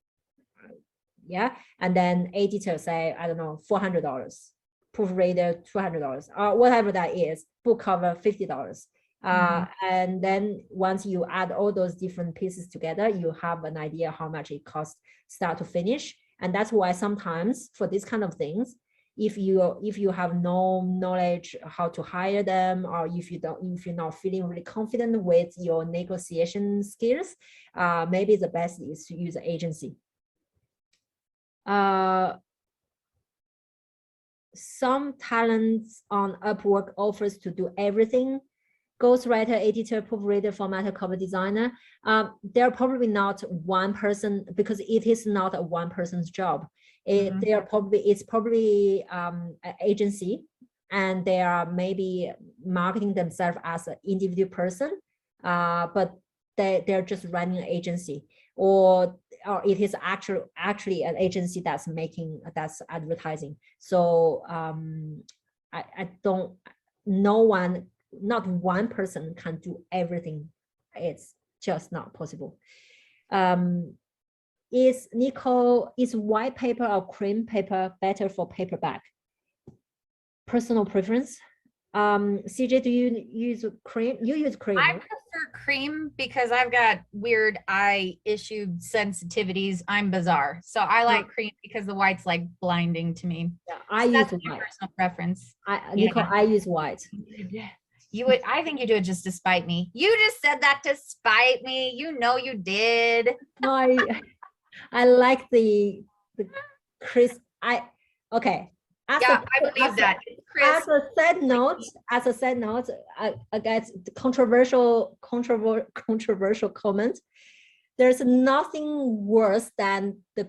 Yeah, and then editor say, I don't know, $400, proofreader $200, or whatever that is, book cover $50. And then once you add all those different pieces together, you have an idea how much it costs start to finish. And that's why sometimes for these kind of things, if you have no knowledge how to hire them, or if you're not feeling really confident with your negotiation skills, maybe the best is to use an agency. Some talents on Upwork offers to do everything: ghostwriter, editor, proofreader, formatter, cover designer. They're probably not one person, because it is not a one person's job. It's probably an agency, and they are maybe marketing themselves as an individual person, but they're just running an agency, or it is actually an agency that's advertising. So I don't, not one person can do everything. It's just not possible. Is white paper or cream paper better for paperback? Personal preference. CJ, do you use cream? You use cream. I right? prefer cream because I've got weird eye issue sensitivities. I'm bizarre. So I like cream because the white's like blinding to me. Yeah, I use that's white. my personal preference. Nicole, I use white. You would, I think you do it just to spite me. You just said that to spite me. You know you did. No, I like the crisp. Okay. Yeah, I believe that. As a side note, I guess the controversial comment. There's nothing worse than the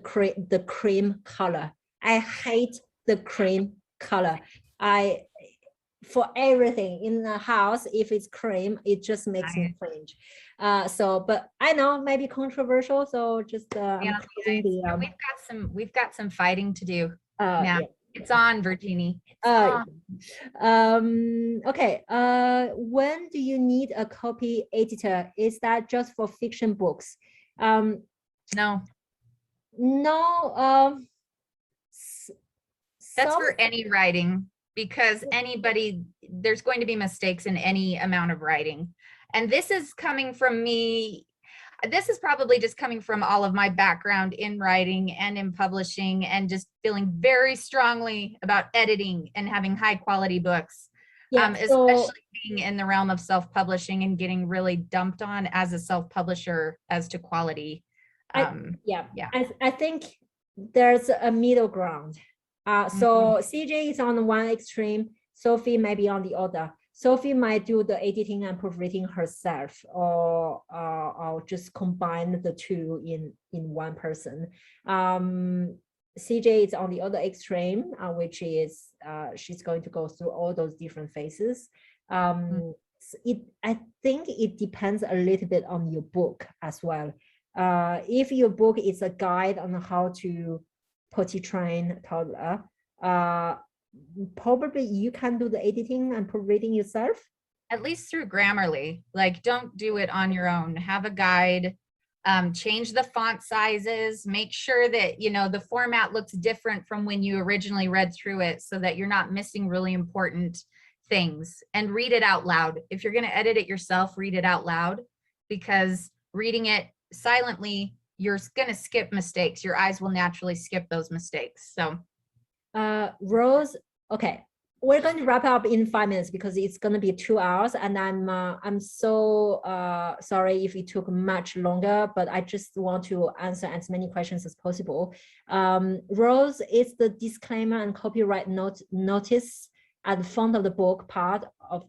cream color. I hate the cream color. For everything in the house, if it's cream, it just makes me cringe. But I know maybe controversial, so just yeah, we've got some fighting to do. Yeah. It's on, Virginie. Okay. When do you need a copy editor? Is that just for fiction books? No. That's for any writing, because there's going to be mistakes in any amount of writing. And this is coming from me. This is probably just coming from all of my background in writing and in publishing, and just feeling very strongly about editing and having high quality books, especially being in the realm of self-publishing and getting really dumped on as a self-publisher as to quality. I think there's a middle ground. So CJ is on one extreme, Sophie may be on the other. Sophie might do the editing and proofreading herself, or just combine the two in one person. CJ is on the other extreme, which is she's going to go through all those different phases. I think it depends a little bit on your book as well. If your book is a guide on how to potty train toddler, probably you can do the editing and proofreading yourself. At least through Grammarly. Like, don't do it on your own. Have a guide, change the font sizes, make sure that, the format looks different from when you originally read through it, so that you're not missing really important things, and read it out loud. If you're going to edit it yourself, read it out loud, because reading it silently, you're going to skip mistakes. Your eyes will naturally skip those mistakes. So Rose, okay, we're going to wrap up in 5 minutes because it's going to be 2 hours, and I'm so sorry if it took much longer, but I just want to answer as many questions as possible. Rose, is the disclaimer and copyright notice at the front of the book part of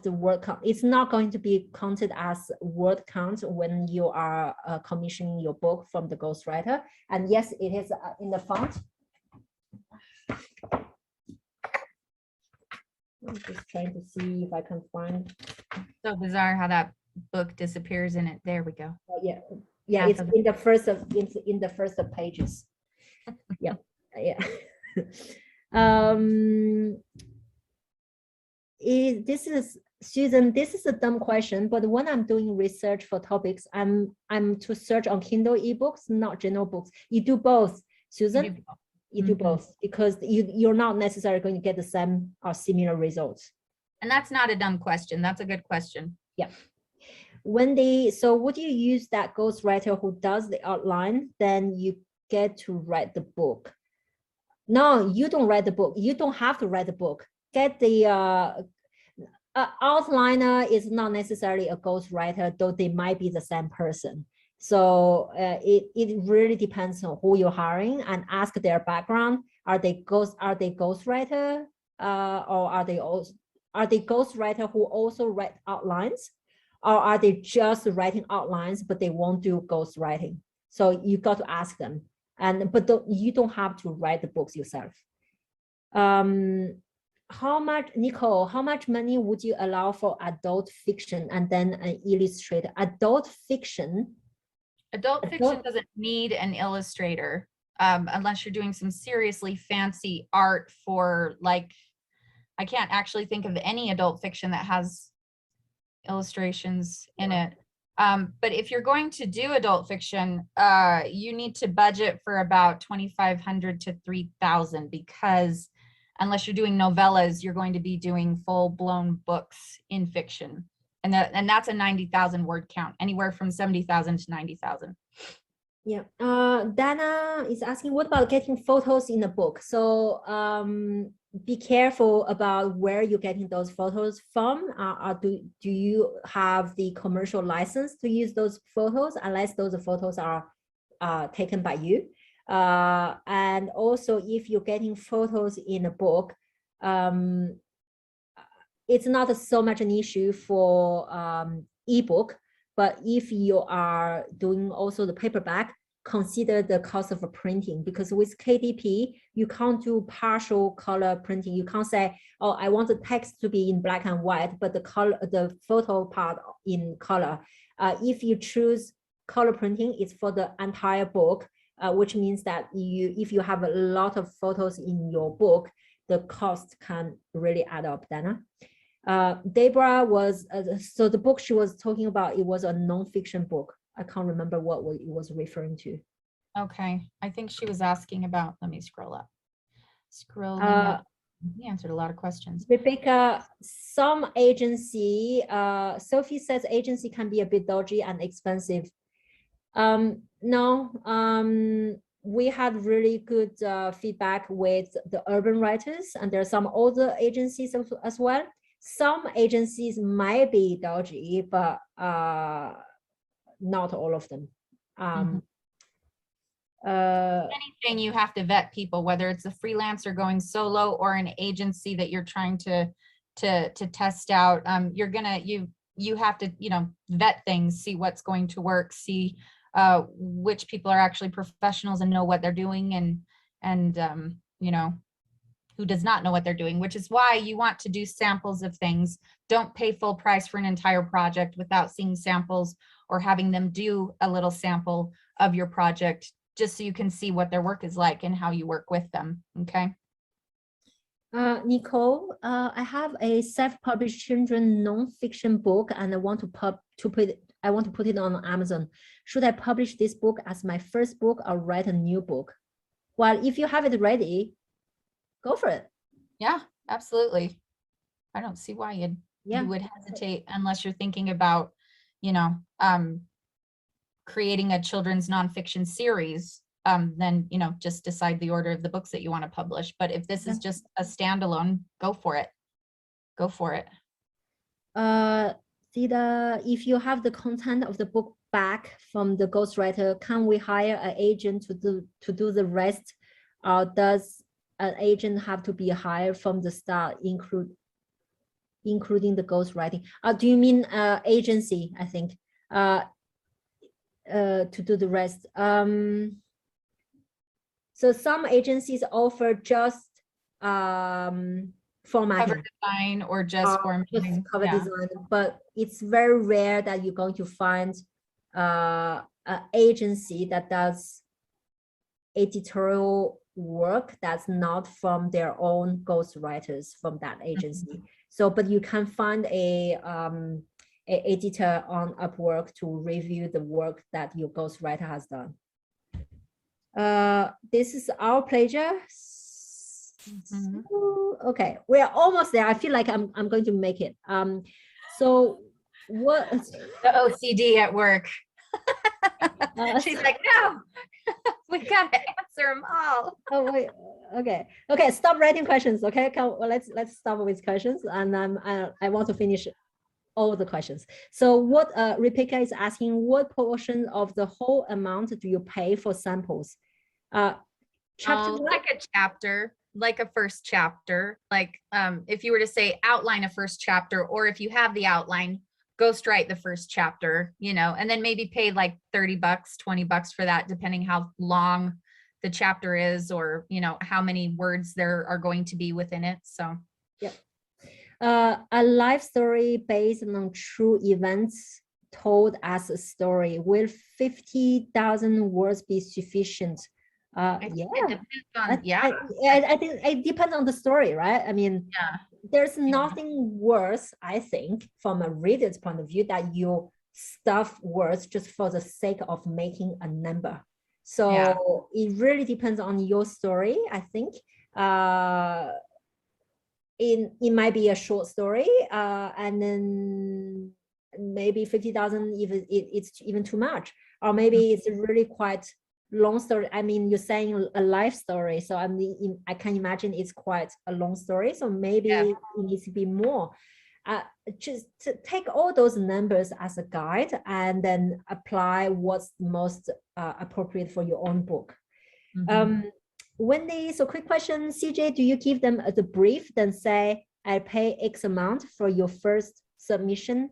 the word count? It's not going to be counted as word count when you are commissioning your book from the ghostwriter. And yes, it is in the font. I'm just trying to see if I can find. So bizarre how that book disappears in it. There we go. Yeah, it's in the first of pages. Yeah. This is Susan, this is a dumb question, but when I'm doing research for topics, I'm to search on Kindle ebooks, not general books. You do both, Susan. You do both, because you're not necessarily going to get the same or similar results. And that's not a dumb question. That's a good question. Yeah. Wendy, so would you use that ghostwriter who does the outline, then you get to write the book? No, you don't write the book. You don't have to write the book. Get the outliner is not necessarily a ghostwriter, though they might be the same person. So it really depends on who you're hiring, and ask their background. Are they ghostwriter, or are they ghostwriter who also write outlines, or are they just writing outlines but they won't do ghostwriting? So you got to ask them. But you don't have to write the books yourself. How much, Nicole, how much money would you allow for adult fiction and then an illustrator? Adult fiction doesn't need an illustrator unless you're doing some seriously fancy art for, like, I can't actually think of any adult fiction that has illustrations in it. But if you're going to do adult fiction, you need to budget for about 2,500 to 3,000, because unless you're doing novellas, you're going to be doing full-blown books in fiction. And that's a 90,000 word count, anywhere from 70,000 to 90,000. Yeah. Dana is asking, what about getting photos in a book? So be careful about where you're getting those photos from. Do you have the commercial license to use those photos, unless those photos are taken by you? And also, if you're getting photos in a book, it's not so much an issue for ebook, but if you are doing also the paperback, consider the cost of printing, because with KDP, you can't do partial color printing. You can't say, oh, I want the text to be in black and white, but the photo part in color. If you choose color printing, it's for the entire book, which means that if you have a lot of photos in your book, the cost can really add up, Dana. Deborah was, so the book she was talking about, it was a non-fiction book. I can't remember what it was referring to. Okay, I think she was asking about, let me scroll up. Scrolling up. He answered a lot of questions. Rebecca, some agency, Sophie says agency can be a bit dodgy and expensive. No, we had really good feedback with the urban writers, and there are some older agencies as well. Some agencies might be dodgy, but not all of them. Anything, you have to vet people, whether it's a freelancer going solo or an agency that you're trying to test out. You have to, vet things, see what's going to work, see which people are actually professionals and know what they're doing, and who does not know what they're doing, which is why you want to do samples of things. Don't pay full price for an entire project without seeing samples or having them do a little sample of your project, just so you can see what their work is like and how you work with them. Okay. Nicole, I have a self-published children non-fiction book, and I want to put it on Amazon. Should I publish this book as my first book or write a new book? Well, if you have it ready, go for it. Yeah, absolutely. I don't see why you would hesitate, unless you're thinking about, creating a children's nonfiction series. Then, just decide the order of the books that you want to publish. But if this is just a standalone, go for it. Go for it. Theda, if you have the content of the book back from the ghostwriter, can we hire an agent to do the rest? Does an agent have to be hired from the start, including the ghostwriting? Do you mean agency, I think, to do the rest? So some agencies offer just formatting. Cover design or just formatting. Cover design, but it's very rare that you're going to find an agency that does editorial work that's not from their own ghostwriters from that agency. So, but you can find a editor on Upwork to review the work that your ghostwriter has done. This is our pleasure. Okay, we are almost there. I feel like I'm going to make it. So what? The OCD at work. She's like, no, we gotta answer them all. Oh wait, okay. Stop writing questions. Okay, let's stop with questions, and I want to finish all the questions. So what Rebecca is asking, what portion of the whole amount do you pay for samples? Like a chapter, like a first chapter. Like if you were to say outline a first chapter, or if you have the outline, ghostwrite the first chapter, and then maybe pay like $30, $20 for that, depending how long the chapter is, or, you know, how many words there are going to be within it. So yeah. A life story based on true events told as a story. Will 50,000 words be sufficient? Yeah, it depends on, yeah, I think it depends on the story, right? I mean, yeah, there's nothing worse, I think, from a reader's point of view, that you stuff words just for the sake of making a number. So it really depends on your story, I think. It might be a short story, and then maybe 50,000, even it's even too much, or maybe it's really quite long story. I mean, you're saying a life story, so I can imagine it's quite a long story, so maybe it needs to be more. Just to take all those numbers as a guide and then apply what's most appropriate for your own book. Wendy, so quick question, CJ, do you give them the brief, then say, I pay X amount for your first submission,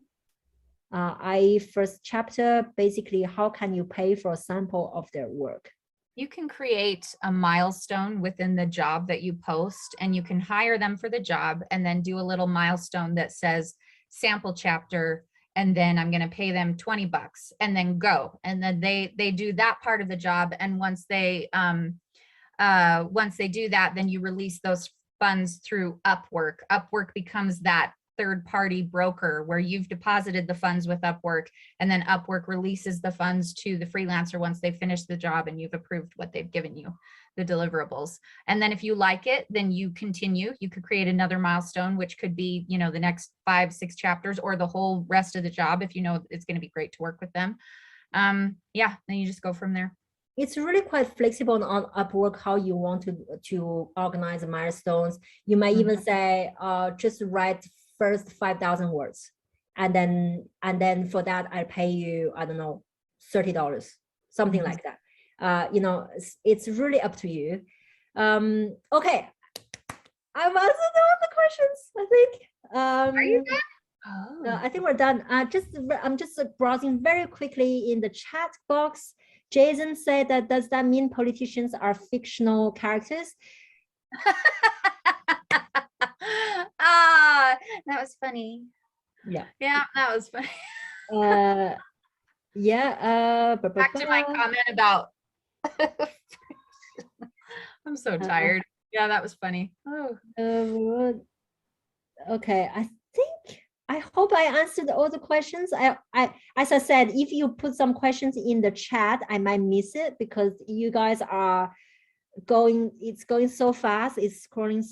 i.e. first chapter, basically, how can you pay for a sample of their work? You can create a milestone within the job that you post, and you can hire them for the job and then do a little milestone that says sample chapter, and then I'm going to pay them $20 and then go. And then they do that part of the job. And once they do that, then you release those funds through Upwork. Upwork becomes that third-party broker where you've deposited the funds with Upwork, and then Upwork releases the funds to the freelancer once they finish the job and you've approved what they've given you, the deliverables. And then if you like it, then you continue. You could create another milestone, which could be, you know, the next 5-6 chapters or the whole rest of the job if you know it's going to be great to work with them. Yeah, then you just go from there. It's really quite flexible on Upwork how you want to organize the milestones. You might even say, just write first 5,000 words, and then for that I pay you, I don't know, $30, something like that. You know, it's really up to you. Okay, I've answered all the questions, I think. Are you done? I think we're done. I'm just browsing very quickly in the chat box. Jason said that, does that mean politicians are fictional characters? That was funny. Yeah, that was funny. Back to my comment about I'm so tired. Yeah, that was funny. Okay, I hope I answered all the questions. As I said, if you put some questions in the chat, I might miss it because you guys are it's going so fast. It's scrolling.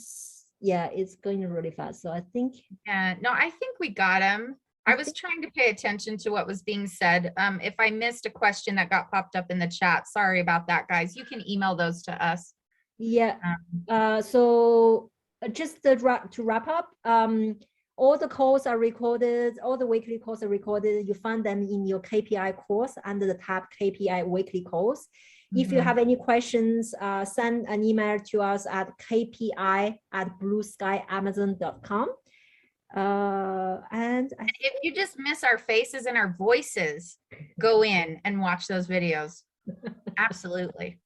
Yeah, it's going really fast. So I think. Yeah, no, I think we got them. I was trying to pay attention to what was being said. If I missed a question that got popped up in the chat, sorry about that, guys. You can email those to us. Yeah. So just to wrap up, all the calls are recorded. All the weekly calls are recorded. You find them in your KPI course under the tab KPI weekly calls. If you have any questions, send an email to us at kpi@blueskyamazon.com. And if you just miss our faces and our voices, go in and watch those videos. Absolutely.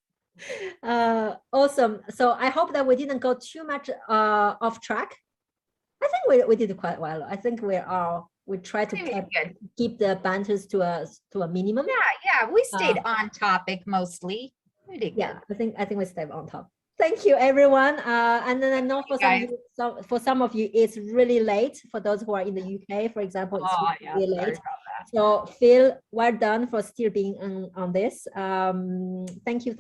Awesome. So I hope that we didn't go too much off track. I think we did quite well. I think we try to keep the banters to a minimum. Yeah, we stayed on topic mostly. We did good. I think we stayed on top. Thank you, everyone. And then I know for some of you, it's really late. For those who are in the UK, for example, it's really late. So Phil, well done for still being on this. Thank you.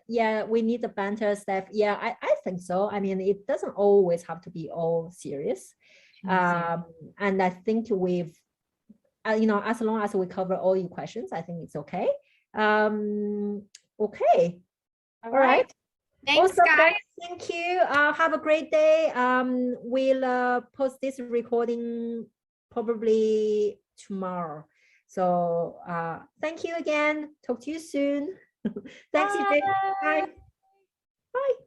Yeah, we need the banter stuff. Yeah, I think so. I mean, it doesn't always have to be all serious. And I think we've, you know, as long as we cover all your questions, I think it's okay. Okay. All right. Thanks, awesome, guys. Thank you. Have a great day. We'll post this recording probably tomorrow. So thank you again. Talk to you soon. Thanks, CJ. Bye. Bye.